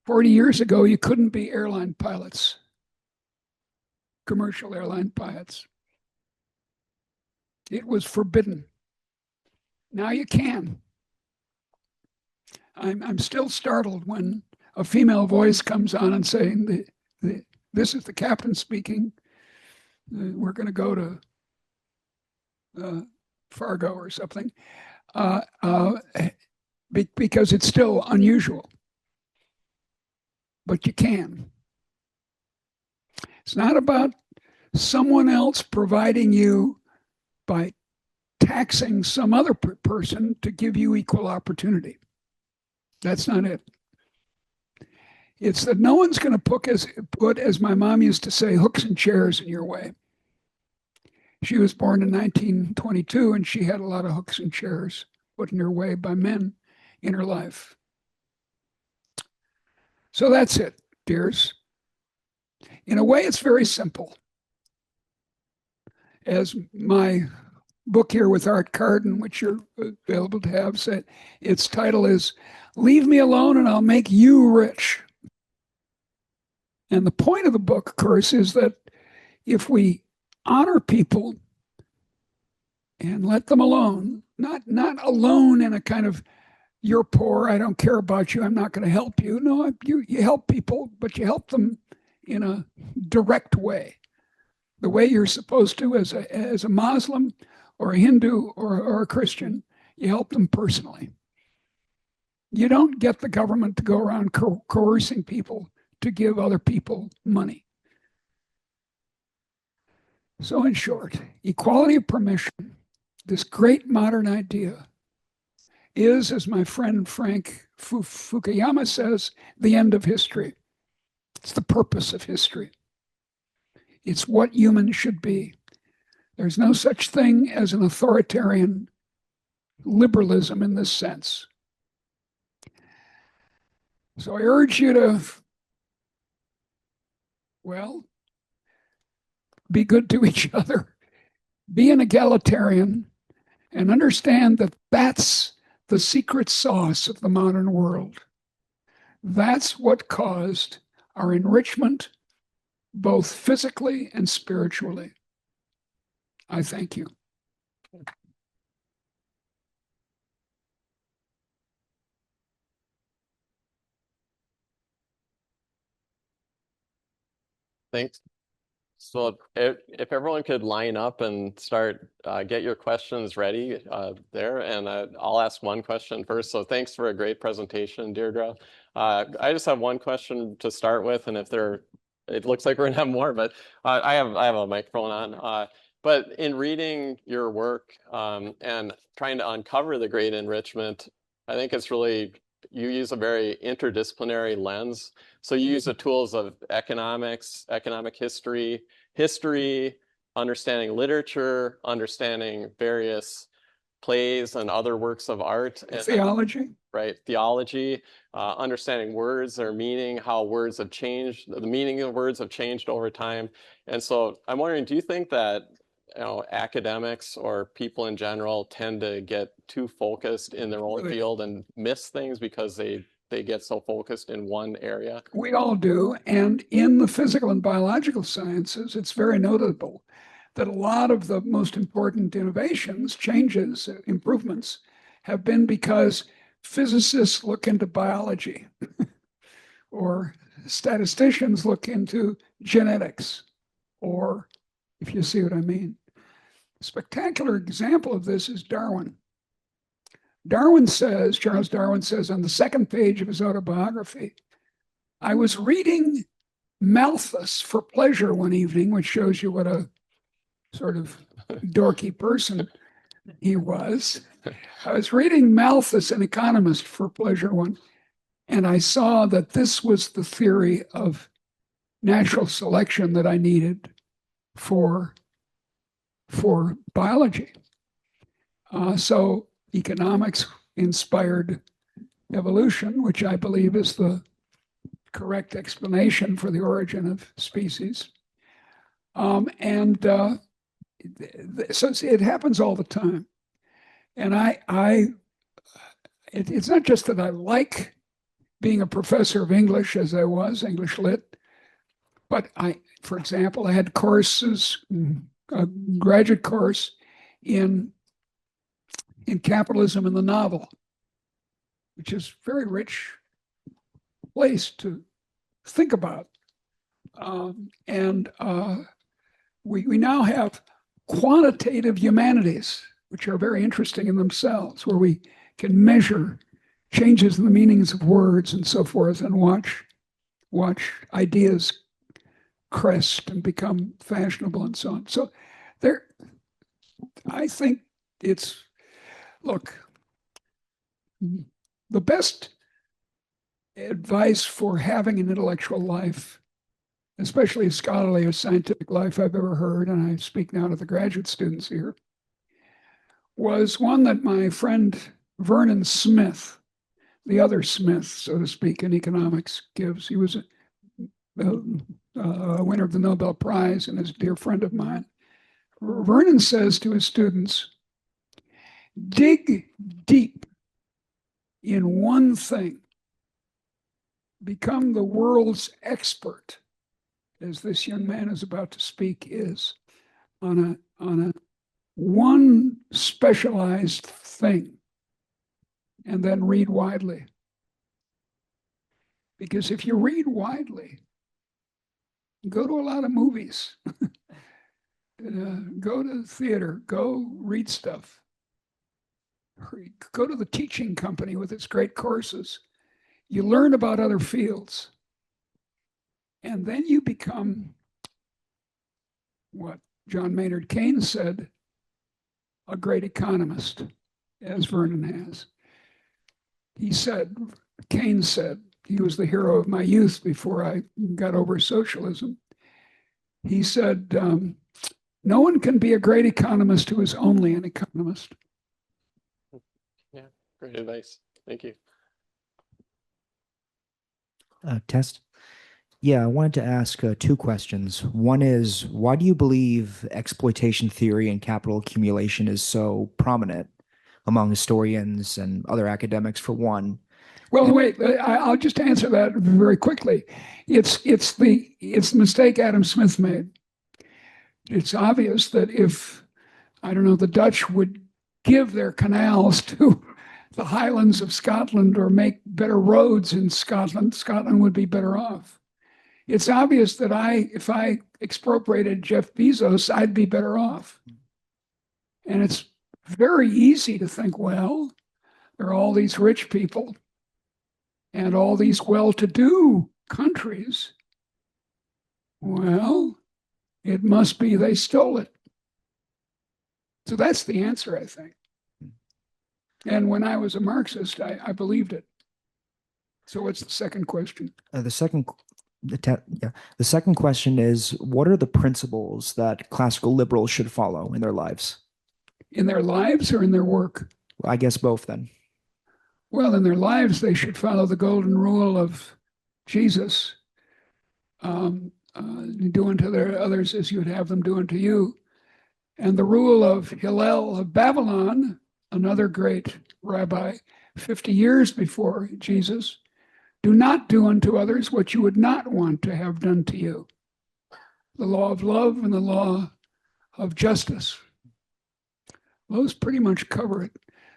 40 years ago, you couldn't be airline pilots, commercial airline pilots. It was forbidden. Now you can. I'm still startled when a female voice comes on and saying, "This is the captain speaking. We're going to go to Fargo or something." because it's still unusual. But you can. It's not about someone else providing you by taxing some other person to give you equal opportunity. That's not it. It's that no one's going to put, as my mom used to say, hooks and chairs in your way. She was born in 1922, and she had a lot of hooks and chairs put in her way by men in her life. So that's it, dears. In a way, it's very simple. As my book here with Art Carden, which you're available to have, said, its title is "Leave Me Alone and I'll Make You Rich." And the point of the book, of course, is that if we honor people and let them alone, not alone in a kind of, you're poor, I don't care about you, I'm not going to help you. No, you help people, but you help them in a direct way, the way you're supposed to as a Muslim or a Hindu or a Christian. You help them personally. You don't get the government to go around coercing people to give other people money. So in short, equality of permission, this great modern idea, is, as my friend Frank Fukuyama says, the end of history. It's the purpose of history. It's what humans should be. There's no such thing as an authoritarian liberalism in this sense. So I urge you to, well, be good to each other, be an egalitarian, and understand that that's the secret sauce of the modern world. That's what caused our enrichment, both physically and spiritually. I thank you. Thanks. So if everyone could line up and start, get your questions ready there, and I'll ask one question first. So thanks for a great presentation, Deirdre. I just have one question to start with, and it looks like we're gonna have more, but I have a microphone on. But in reading your work and trying to uncover the great enrichment, I think it's really, you use a very interdisciplinary lens. So you use the tools of economics, economic history, understanding literature, understanding various plays and other works of art. And theology. Right, theology, understanding words, their meaning, how words have changed, the meaning of words have changed over time. And so I'm wondering, do you think that academics or people in general tend to get too focused in their own field and miss things because they get so focused in one area? We all do. And in the physical and biological sciences, it's very notable that a lot of the most important innovations, changes, improvements have been because physicists look into biology or statisticians look into genetics, or if you see what I mean. A spectacular example of this is Darwin. Charles Darwin says on the second page of his autobiography, I was reading Malthus for pleasure one evening, which shows you what a sort of dorky person he was. I was reading Malthus, an economist, for pleasure one, and I saw that this was the theory of natural selection that I needed for biology. So economics inspired evolution, which I believe is the correct explanation for the origin of species. So it happens all the time. And it's not just that I like being a professor of English, as I was, English Lit, but for example, I had courses, a graduate course in Capitalism and the Novel, which is a very rich place to think about. We now have quantitative humanities, which are very interesting in themselves, where we can measure changes in the meanings of words and so forth, and watch ideas crest and become fashionable and so on. So there, I think it's, look, the best advice for having an intellectual life, especially a scholarly or scientific life I've ever heard, and I speak now to the graduate students here, was one that my friend Vernon Smith, the other Smith, so to speak, in economics gives. He was a winner of the Nobel Prize and is a dear friend of mine. Vernon says to his students, dig deep in one thing, become the world's expert, as this young man is about to speak is, on a one specialized thing, and then read widely. Because if you read widely, go to a lot of movies, go to the theater, go read stuff, go to the teaching company with its great courses. You learn about other fields, and then you become what John Maynard Keynes said, a great economist, as Vernon has. He said, Keynes said, he was the hero of my youth before I got over socialism. He said, no one can be a great economist who is only an economist. Yeah, great advice. Thank you. Test. Yeah, I wanted to ask two questions. One is, why do you believe exploitation theory and capital accumulation is so prominent among historians and other academics, for one? Well, wait, I'll just answer that very quickly. It's the mistake Adam Smith made. It's obvious that if, I don't know, the Dutch would give their canals to the Highlands of Scotland or make better roads in Scotland, Scotland would be better off. It's obvious that if I expropriated Jeff Bezos, I'd be better off. And it's very easy to think, well, there are all these rich people and all these well-to-do countries. Well, it must be they stole it. So that's the answer, I think. And when I was a Marxist, I believed it. So what's the second question? The second question is, what are the principles that classical liberals should follow in their lives? In their lives or in their work? I guess both then. Well, in their lives, they should follow the golden rule of Jesus. Do unto their others as you would have them do unto you. And the rule of Hillel of Babylon, another great rabbi, 50 years before Jesus, do not do unto others what you would not want to have done to you. The law of love and the law of justice. Those pretty much cover it.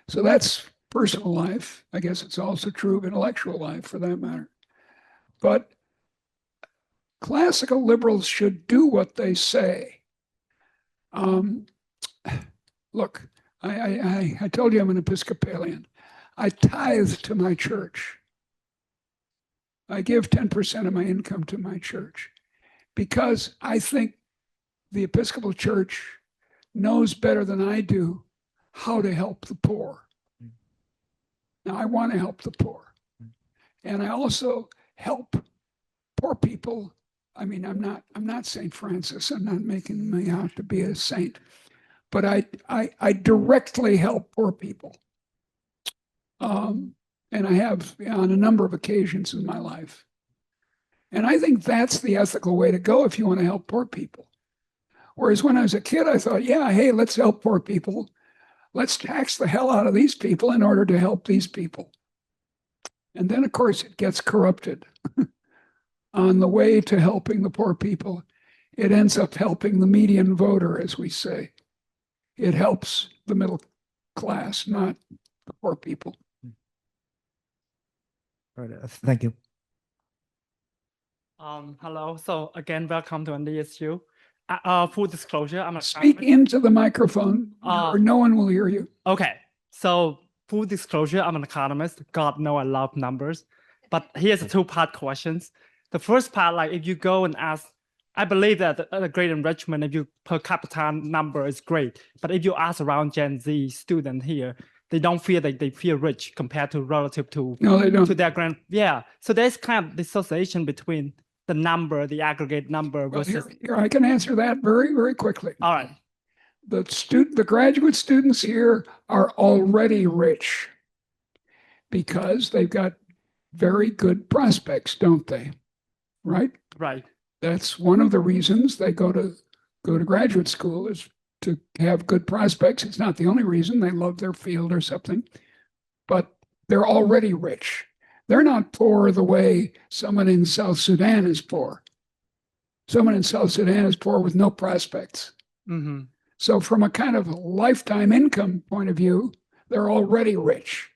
So that's personal life. I guess it's also true of intellectual life for that matter. But classical liberals should do what they say. Look, I told you I'm an Episcopalian. I tithe to my church. I give 10% of my income to my church because I think the Episcopal Church knows better than I do how to help the poor. Now, I want to help the poor. And I also help poor people. I mean, I'm not St. Francis. I'm not making me out to be a saint. But I directly help poor people. And I have on a number of occasions in my life. And I think that's the ethical way to go if you want to help poor people. Whereas when I was a kid, I thought, yeah, hey, let's help poor people. Let's tax the hell out of these people in order to help these people. And then, of course, it gets corrupted. On the way to helping the poor people, it ends up helping the median voter, as we say. It helps the middle class, not the poor people. All right, thank you. Hello. So again, welcome to NDSU. Full disclosure, I'm a Speak into the microphone, or no one will hear you. Okay. So full disclosure, I'm an economist. God knows I love numbers. But here's a two-part questions. The first part, like if you go and ask, I believe that the great enrichment, if you per capita number is great. But if you ask around Gen Z student here, they don't feel that they feel rich compared to relative to, No, they don't. to their grand. Yeah. So there's kind of dissociation between the number, the aggregate number Well, versus. here, I can answer that very, very quickly. All right. The graduate students here are already rich because they've got very good prospects, don't they? Right? Right. That's one of the reasons they go to graduate school, is to have good prospects. It's not the only reason. They love their field or something, but they're already rich. They're not poor the way someone in South Sudan is poor. Someone in South Sudan is poor with no prospects. Mm-hmm. So from a kind of lifetime income point of view, they're already rich.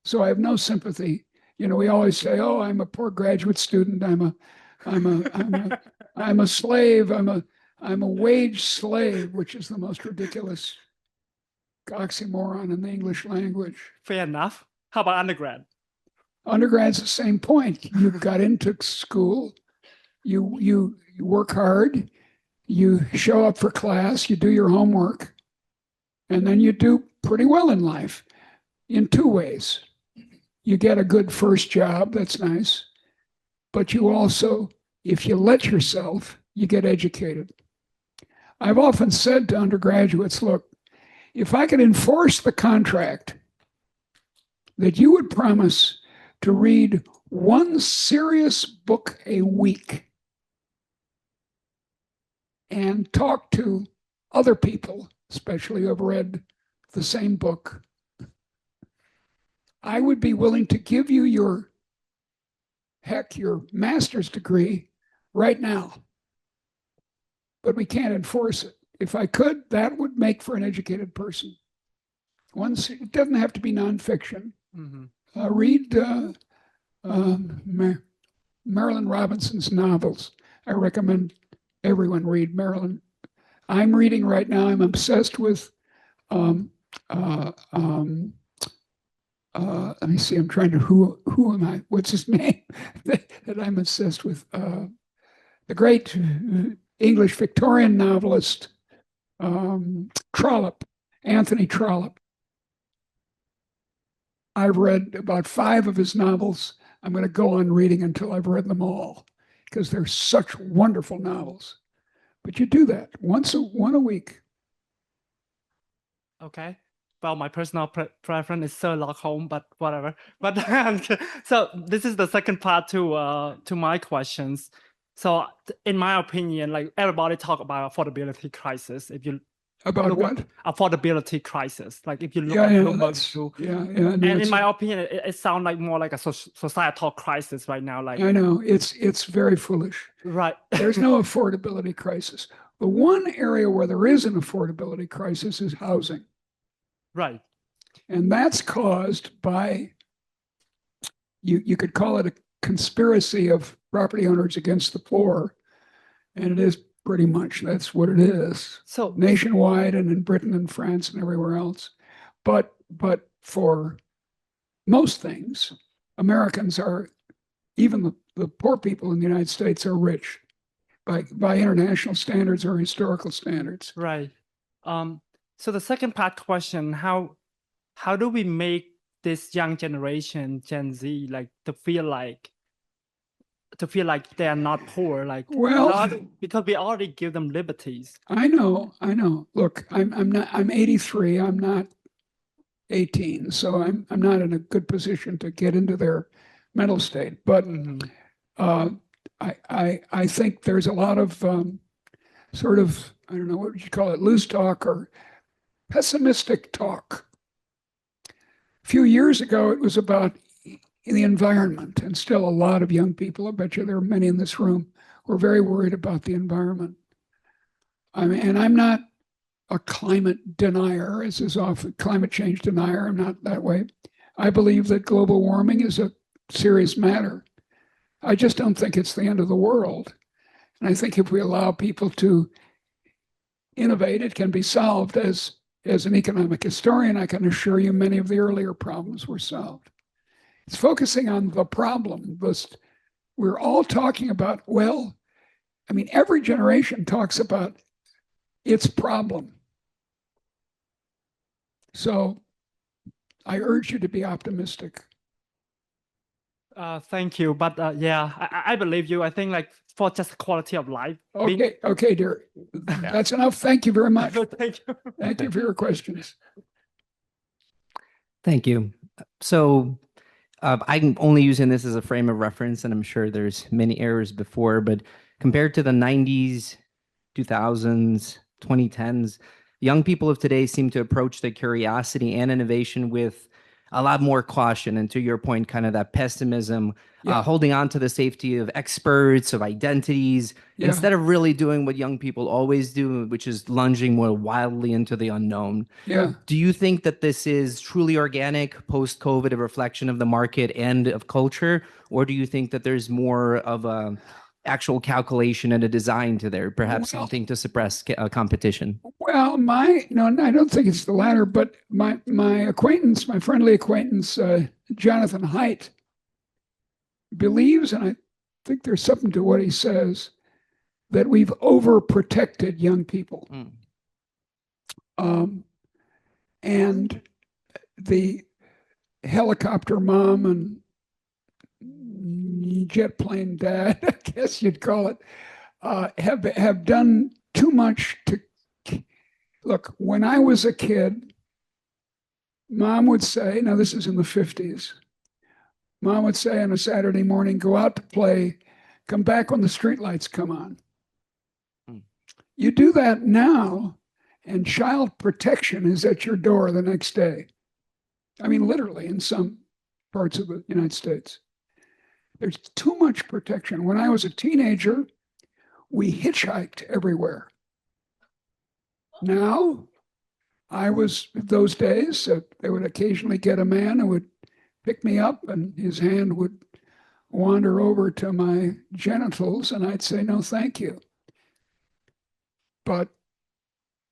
So I have no sympathy. You know, we always say, "Oh, I'm a poor graduate student. I'm a slave. I'm a wage slave," which is the most ridiculous oxymoron in the English language. Fair enough. How about undergrad? Undergrad's the same point. You got into school, you work hard, you show up for class, you do your homework, and then you do pretty well in life in two ways. You get a good first job, that's nice, but you also, if you let yourself, you get educated. I've often said to undergraduates, look, if I could enforce the contract that you would promise to read one serious book a week and talk to other people, especially who have read the same book, I would be willing to give you your master's degree right now. But we can't enforce it. If I could, that would make for an educated person. It doesn't have to be nonfiction. Mm-hmm. Read Marilyn Robinson's novels. I recommend everyone read Marilyn. I'm reading right now. I'm obsessed with. Let me see. I'm trying to. Who am I? What's his name? that I'm obsessed with. The great English Victorian novelist Trollope, Anthony Trollope. I've read about 5 of his novels. I'm going to go on reading until I've read them all, because they're such wonderful novels. But you do that one a week. Okay. Well, my personal preference is Sherlock Holmes, but whatever. But so this is the second part to my questions. So in my opinion, like everybody talk about affordability crisis. If you About what? Affordability crisis. Like if you look Yeah, at yeah, Bloomberg, no, and in it's- my opinion, it sounds like more like a societal crisis right now. Like I know it's very foolish. right. There's no affordability crisis. The one area where there is an affordability crisis is housing. Right. And that's caused by, you could call it a conspiracy of property owners against the poor. And it is pretty much, that's what it is. So Nationwide and in Britain and France and everywhere else. But for most things, Americans are, even the poor people in the United States are rich by international standards or historical standards. right. So the second part question, how do we make this young generation, Gen Z, like to feel like they are not poor, like Well, because we already give them liberties. I know. Look, I'm 83. I'm not 18, so I'm not in a good position to get into their mental state. But I think there's a lot of sort of, I don't know, what would you call it, loose talk or pessimistic talk. A few years ago, it was about the environment, and still a lot of young people, I bet you there are many in this room, who are very worried about the environment. I mean, and I'm not a climate denier, as is often climate change denier. I'm not that way. I believe that global warming is a serious matter. I just don't think it's the end of the world. And I think if we allow people to innovate, it can be solved as as an economic historian, I can assure you many of the earlier problems were solved. It's focusing on the problem. We're all talking about, well, I mean, every generation talks about its problem. So I urge you to be optimistic. Thank you. But yeah, I believe you. I think like for just quality of life. Okay, dear. That's enough. Thank you very much. Thank you. Thank you for your questions. Thank you. So I'm only using this as a frame of reference, and I'm sure there's many errors before, but compared to the 90s, 2000s, 2010s, young people of today seem to approach the curiosity and innovation with a lot more caution. And to your point, kind of that pessimism, holding on to the safety of experts, of identities, instead of really doing what young people always do, which is lunging more wildly into the unknown. Yeah. Do you think that this is truly organic, post-COVID, a reflection of the market and of culture? Or do you think that there's more of a actual calculation and a design to there, perhaps something to suppress competition? Well, no, I don't think it's the latter, but my acquaintance, my friendly acquaintance, Jonathan Haidt, believes, and I think there's something to what he says, that we've overprotected young people. And the helicopter mom and jet plane dad, I guess you'd call it, have done too much to look. When I was a kid, Mom would say, now this is in the 50s, Mom would say on a Saturday morning, go out to play, come back when the streetlights come on. You do that now, and child protection is at your door the next day. I mean, literally, in some parts of the United States. There's too much protection. When I was a teenager, we hitchhiked everywhere. Now, those days, they would occasionally get a man who would pick me up and his hand would wander over to my genitals and I'd say, no, thank you. But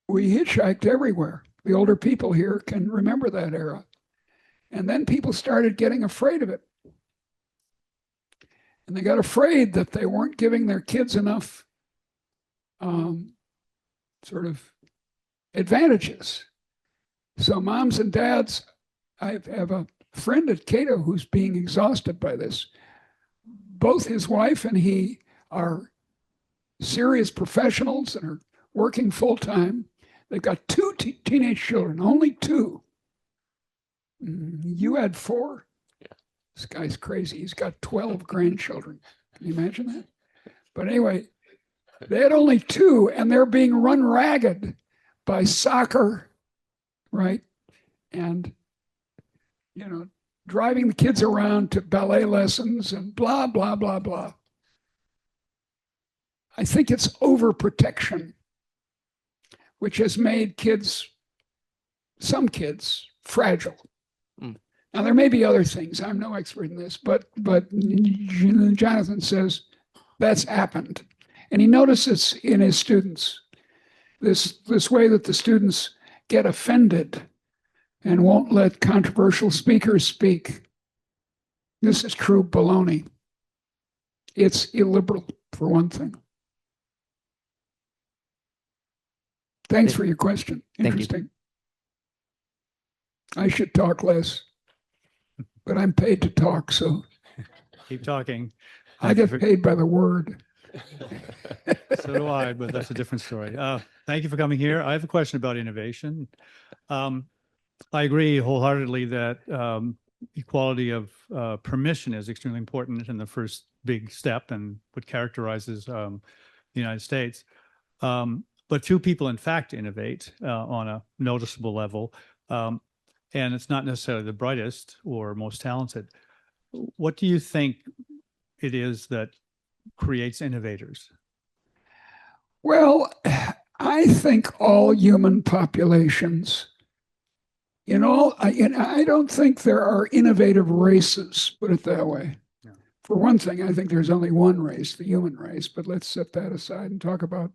we hitchhiked everywhere. The older people here can remember that era. And then people started getting afraid of it. And they got afraid that they weren't giving their kids enough sort of advantages. So moms and dads, I have a friend at Cato who's being exhausted by this. Both his wife and he are serious professionals and are working full-time. They've got two teenage children, only two. You had 4? Yeah. This guy's crazy. He's got 12 grandchildren. Can you imagine that? But anyway, they had only 2, and they're being run ragged by soccer, right? And, driving the kids around to ballet lessons and blah, blah, blah, blah. I think it's overprotection, which has made some kids, fragile. Now, there may be other things. I'm no expert in this, but Jonathan says that's happened. And he notices in his students this way that the students get offended and won't let controversial speakers speak. This is true baloney. It's illiberal, for one thing. Thanks for your question. Interesting. I should talk less, but I'm paid to talk, so Keep talking. I get paid by the word. So do I, but that's a different story. Thank you for coming here. I have a question about innovation. I agree wholeheartedly that equality of permission is extremely important and the first big step and what characterizes the United States. But few people, in fact, innovate on a noticeable level. And it's not necessarily the brightest or most talented. What do you think it is that creates innovators? Well, I think all human populations, I don't think there are innovative races, put it that way. Yeah. For one thing, I think there's only one race, the human race, but let's set that aside and talk about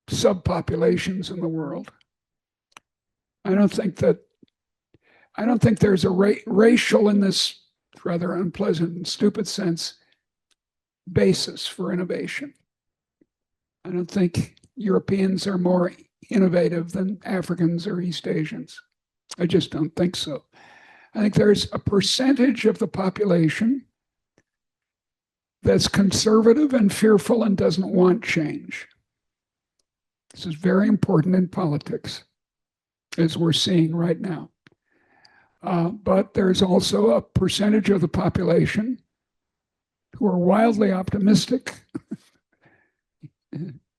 subpopulations in the world. I don't think there's a racial, in this rather unpleasant and stupid sense, basis for innovation. I don't think Europeans are more innovative than Africans or East Asians. I just don't think so. I think there's a percentage of the population that's conservative and fearful and doesn't want change. This is very important in politics, as we're seeing right now. But there's also a percentage of the population who are wildly optimistic.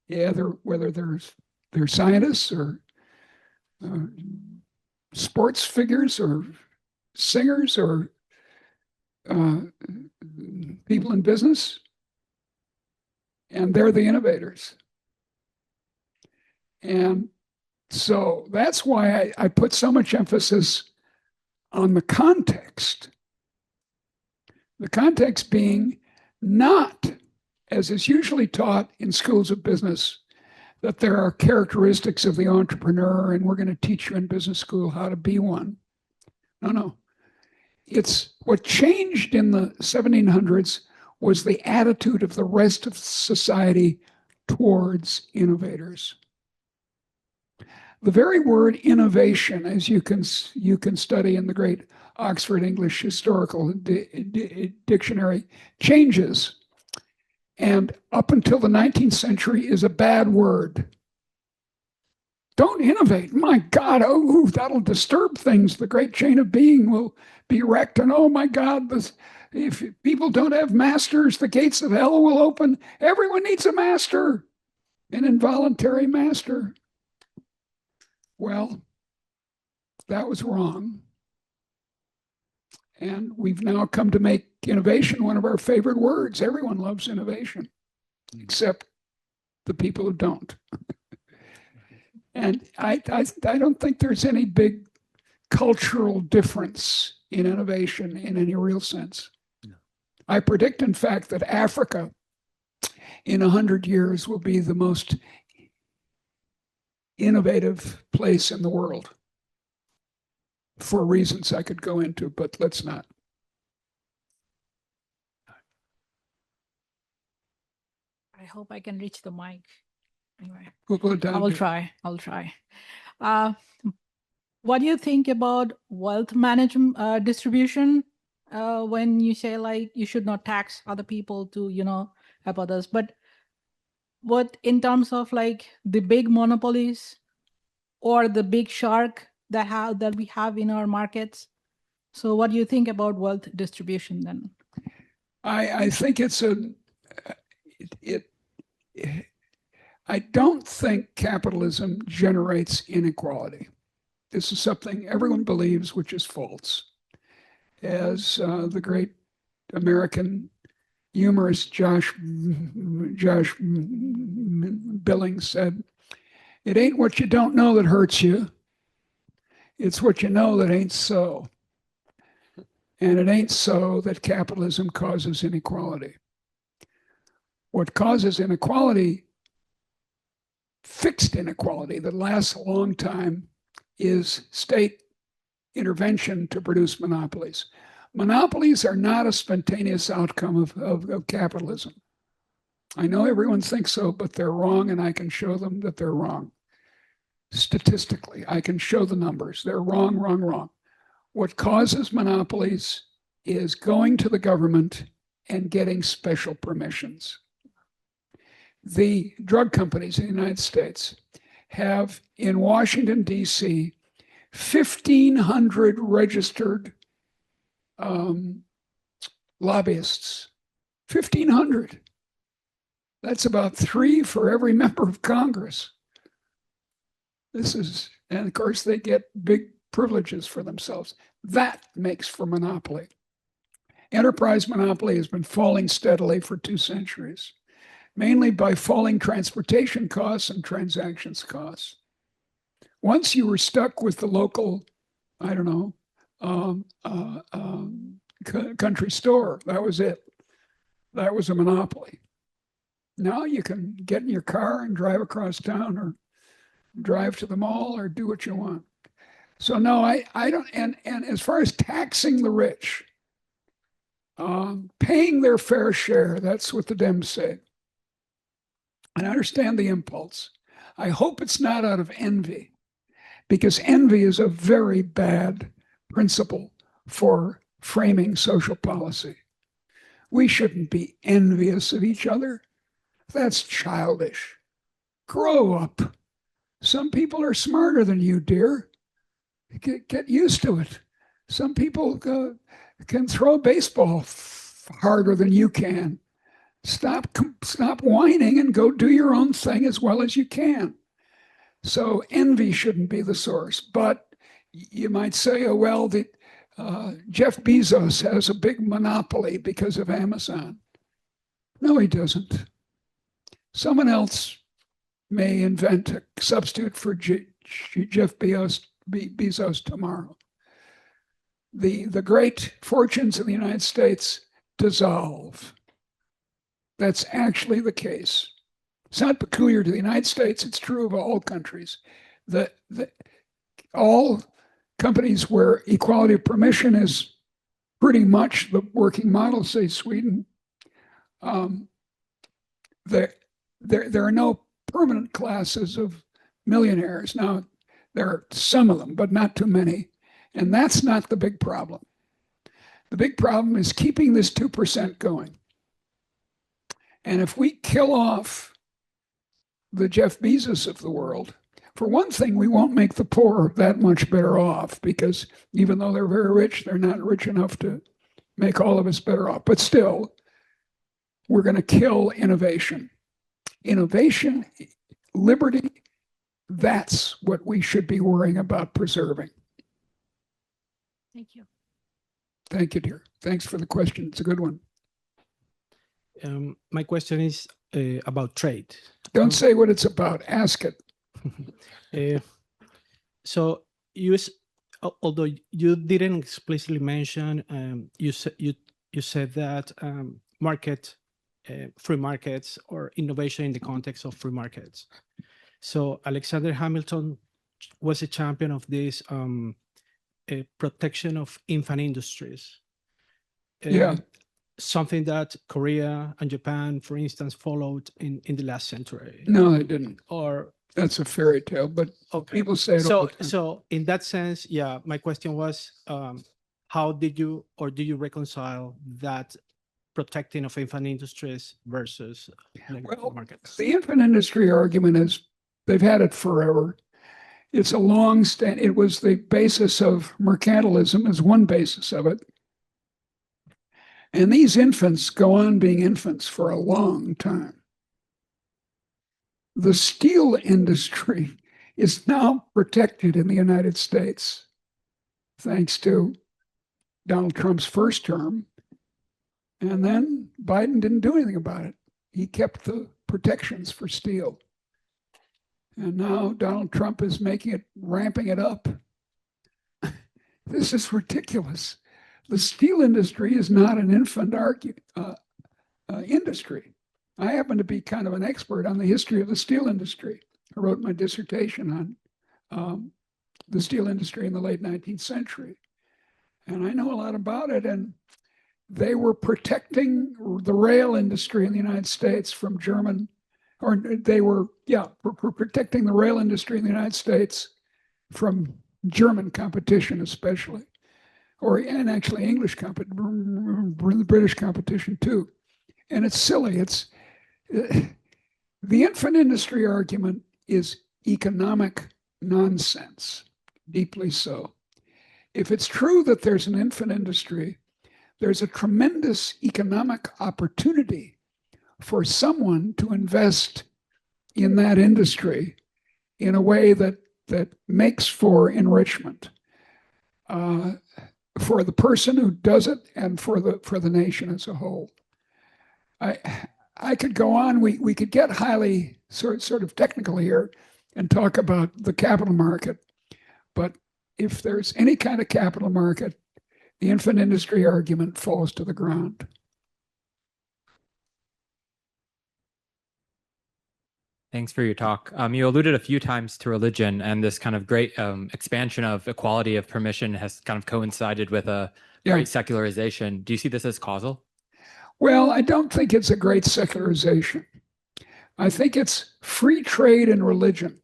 Yeah, whether they're scientists or sports figures or singers or people in business, and they're the innovators. And so that's why I put so much emphasis on the context. The context being not, as is usually taught in schools of business, that there are characteristics of the entrepreneur and we're going to teach you in business school how to be one. No. It's what changed in the 1700s was the attitude of the rest of society towards innovators. The very word innovation, as you can study in the great Oxford English Historical Dictionary, changes. And up until the 19th century is a bad word. Don't innovate. My God, oh, that'll disturb things. The great chain of being will be wrecked. And oh my God, if people don't have masters, the gates of hell will open. Everyone needs a master, an involuntary master. Well, that was wrong. And we've now come to make innovation one of our favorite words. Everyone loves innovation, except the people who don't. And I don't think there's any big cultural difference in innovation in any real sense. No. I predict, in fact, that Africa in 100 years will be the most innovative place in the world, for reasons I could go into, but let's not. I hope I can reach the mic. Anyway, I will try. I'll try. What do you think about wealth management distribution when you say like you should not tax other people to help others? But what in terms of like the big monopolies or the big shark that we have in our markets? So what do you think about wealth distribution then? I think I don't think capitalism generates inequality. This is something everyone believes, which is false. As the great American humorist Josh Billings said, it ain't what you don't know that hurts you. It's what you know that ain't so. And it ain't so that capitalism causes inequality. What causes inequality, fixed inequality that lasts a long time, is state intervention to produce monopolies. Monopolies are not a spontaneous outcome of capitalism. I know everyone thinks so, but they're wrong, and I can show them that they're wrong. Statistically, I can show the numbers. They're wrong, wrong, wrong. What causes monopolies is going to the government and getting special permissions. The drug companies in the United States have in Washington, D.C., 1,500 registered lobbyists. 1,500. That's about 3 for every member of Congress. And of course, they get big privileges for themselves. That makes for monopoly. Enterprise monopoly has been falling steadily for 2 centuries, mainly by falling transportation costs and transactions costs. Once you were stuck with the local, country store, that was it. That was a monopoly. Now you can get in your car and drive across town or drive to the mall or do what you want. So no, I don't. And as far as taxing the rich, paying their fair share, that's what the Dems say. And I understand the impulse. I hope it's not out of envy, because envy is a very bad principle for framing social policy. We shouldn't be envious of each other. That's childish. Grow up. Some people are smarter than you, dear. Get used to it. Some people can throw a baseball harder than you can. Stop whining and go do your own thing as well as you can. So envy shouldn't be the source. But you might say, oh, well, Jeff Bezos has a big monopoly because of Amazon. No, he doesn't. Someone else may invent a substitute for Jeff Bezos tomorrow. The great fortunes in the United States dissolve. That's actually the case. It's not peculiar to the United States. It's true of all countries. All companies where equality of permission is pretty much the working model, say Sweden, there are no permanent classes of millionaires. Now, there are some of them, but not too many. And that's not the big problem. The big problem is keeping this 2% going. And if we kill off the Jeff Bezos of the world, for one thing, we won't make the poor that much better off, because even though they're very rich, they're not rich enough to make all of us better off. But still, we're going to kill innovation. Innovation, liberty, that's what we should be worrying about preserving. Thank you. Thank you, dear. Thanks for the question. It's a good one. My question is about trade. Don't say what it's about. Ask it. So although you didn't explicitly mention, you said that free markets or innovation in the context of free markets. So Alexander Hamilton was a champion of this protection of infant industries. Yeah. Something that Korea and Japan, for instance, followed in the last century. No, they didn't. Or that's a fairy tale, but okay. People say it all the time. So in that sense, yeah, my question was, how did you, or do you reconcile that protecting of infant industries versus markets? The infant industry argument is, they've had it forever. It's a long stand. It was the basis of mercantilism, is one basis of it. And these infants go on being infants for a long time. The steel industry is now protected in the United States, thanks to Donald Trump's first term. And then Biden didn't do anything about it. He kept the protections for steel. And now Donald Trump is ramping it up. This is ridiculous. The steel industry is not an infant industry. I happen to be kind of an expert on the history of the steel industry. I wrote my dissertation on the steel industry in the late 19th century. And I know a lot about it. And they were protecting the rail industry in the United States from German, or they were, protecting the rail industry in the United States from German competition, especially. And actually English competition, British competition too. And it's silly. The infant industry argument is economic nonsense, deeply so. If it's true that there's an infant industry, there's a tremendous economic opportunity for someone to invest in that industry in a way that makes for enrichment. For the person who does it and for the nation as a whole. I could go on. We could get highly sort of technical here and talk about the capital market. But if there's any kind of capital market, the infant industry argument falls to the ground. Thanks for your talk. You alluded a few times to religion, and this kind of great expansion of equality of permission has kind of coincided with a great secularization. Do you see this as causal? Well, I don't think it's a great secularization. I think it's free trade in religion.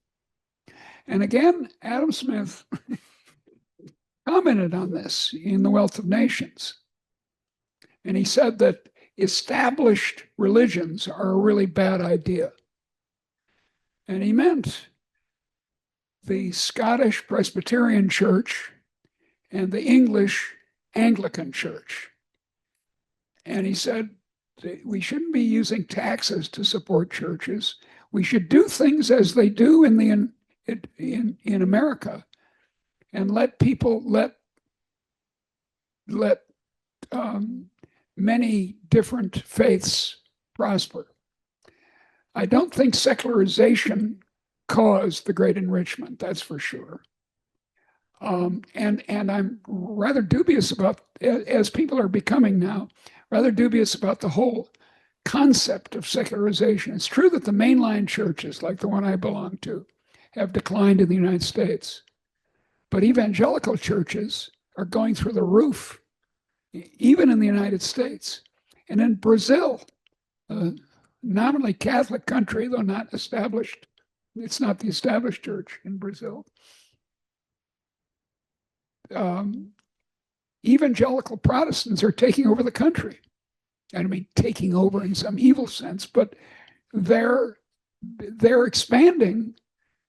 And again, Adam Smith commented on this in The Wealth of Nations. And he said that established religions are a really bad idea. And he meant the Scottish Presbyterian Church and the English Anglican Church. And he said we shouldn't be using taxes to support churches. We should do things as they do in America, and let people let many different faiths prosper. I don't think secularization caused the Great Enrichment, that's for sure. And I'm rather dubious about, as people are becoming now, rather dubious about the whole concept of secularization. It's true that the mainline churches, like the one I belong to, have declined in the United States. But evangelical churches are going through the roof, even in the United States. And in Brazil, nominally Catholic country, though not established, it's not the established church in Brazil. Evangelical Protestants are taking over the country. I don't mean taking over in some evil sense, but they're expanding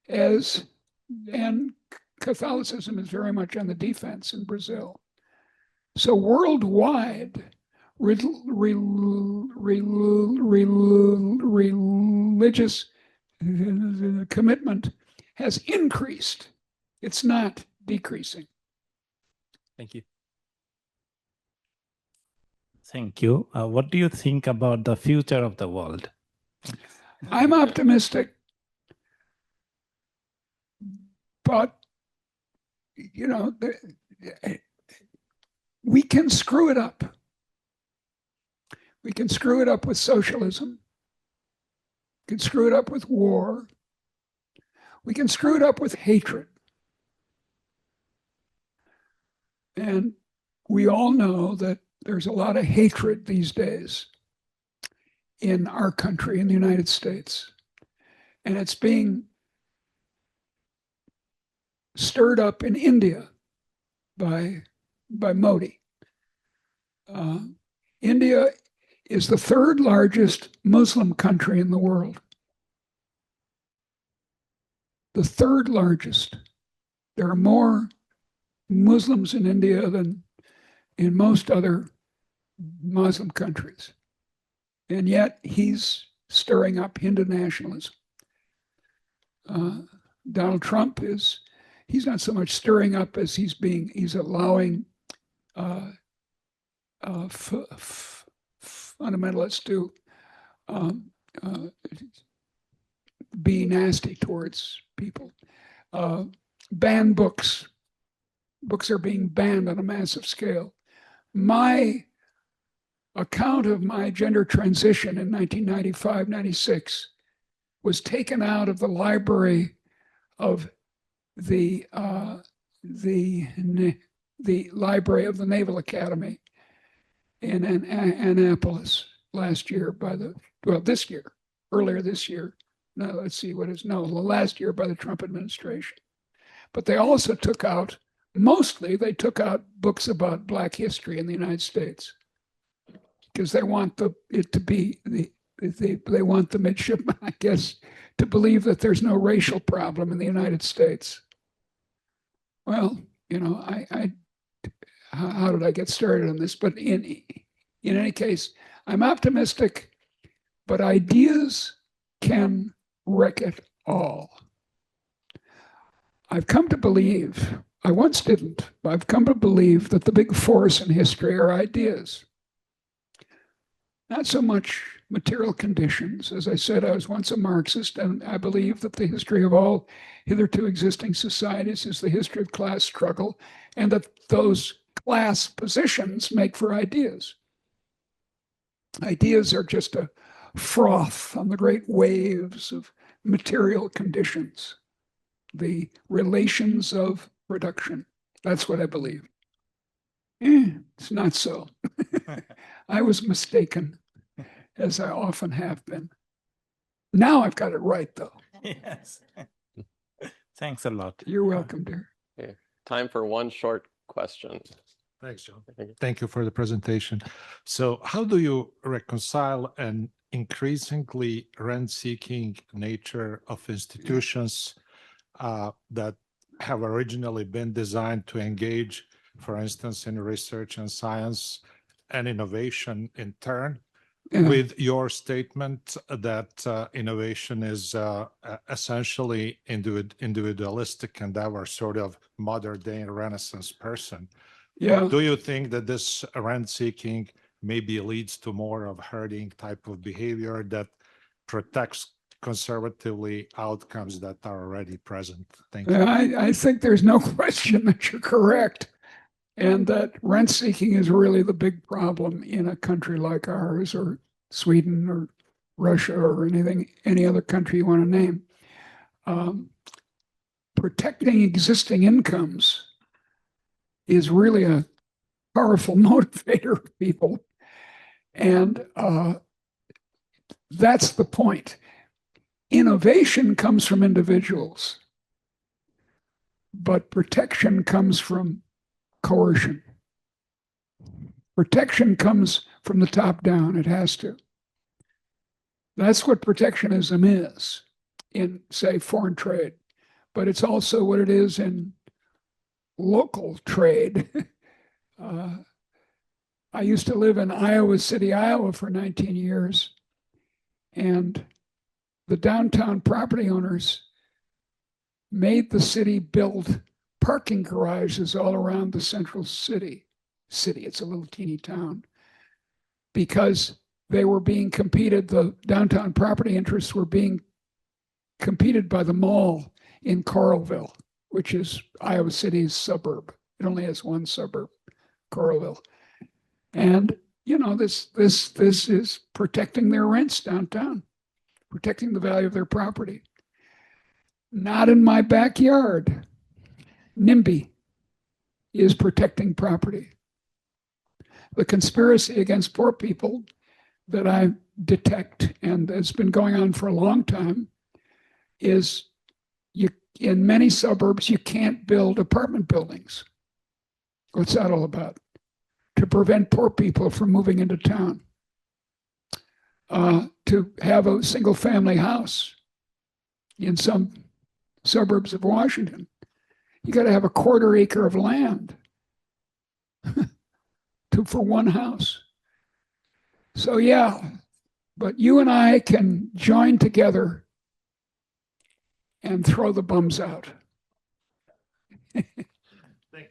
and Catholicism is very much on the defense in Brazil. So worldwide, religious commitment has increased. It's not decreasing. Thank you. Thank you. What do you think about the future of the world? I'm optimistic, but we can screw it up. We can screw it up with socialism. We can screw it up with war. We can screw it up with hatred. And we all know that there's a lot of hatred these days in our country, in the United States. And it's being stirred up in India by Modi. India is the third largest Muslim country in the world. The third largest. There are more Muslims in India than in most other Muslim countries. And yet he's stirring up Hindu nationalism. Donald Trump he's not so much stirring up as he's allowing fundamentalists to be nasty towards people. Ban books. Books are being banned on a massive scale. My account of my gender transition in 1995-96 was taken out of the library of the library of the Naval Academy in Annapolis last year earlier this year. No, let's see last year by the Trump administration. But they also took out books about Black history in the United States because they want they want the midshipmen, I guess, to believe that there's no racial problem in the United States. Well, how did I get started on this? But in any case, I'm optimistic, but ideas can wreck it all. I've come to believe, I once didn't, but I've come to believe that the big force in history are ideas. Not so much material conditions. As I said, I was once a Marxist, and I believe that the history of all hitherto existing societies is the history of class struggle, and that those class positions make for ideas. Ideas are just a froth on the great waves of material conditions, the relations of production. That's what I believe. It's not so. I was mistaken, as I often have been. Now I've got it right, though. Yes. Thanks a lot. You're welcome, dear. Okay. Time for one short question. Thanks, John. Thank you for the presentation. So how do you reconcile an increasingly rent-seeking nature of institutions that have originally been designed to engage, for instance, in research and science and innovation in turn, with your statement that innovation is essentially individualistic endeavor, sort of modern-day Renaissance person? Yeah. Do you think that this rent-seeking maybe leads to more of herding type of behavior that protects conservatively outcomes that are already present? Thank you. I think there's no question that you're correct, and that rent-seeking is really the big problem in a country like ours, or Sweden, or Russia, or any other country you want to name. Protecting existing incomes is really a powerful motivator of people, and that's the point. Innovation comes from individuals, but protection comes from coercion. Protection comes from the top down. It has to. That's what protectionism is in, say, foreign trade, but it's also what it is in local trade. I used to live in Iowa City, Iowa for 19 years, and the downtown property owners made the city build parking garages all around the central city. It's a little teeny town, because they were being competed, the downtown property interests were being competed by the mall in Coralville, which is Iowa City's suburb. It only has one suburb, Coralville. And, you know, this is protecting their rents downtown, protecting the value of their property. Not in my backyard. NIMBY is protecting property. The conspiracy against poor people that I detect, and it's been going on for a long time, is in many suburbs, you can't build apartment buildings. What's that all about? To prevent poor people from moving into town. To have a single family house in some suburbs of Washington, you got to have a 1/4 acre of land for one house. So yeah, but you and I can join together and throw the bums out.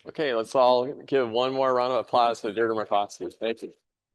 Okay, let's all give one more round of applause to Deirdre McCloskey. Thank you.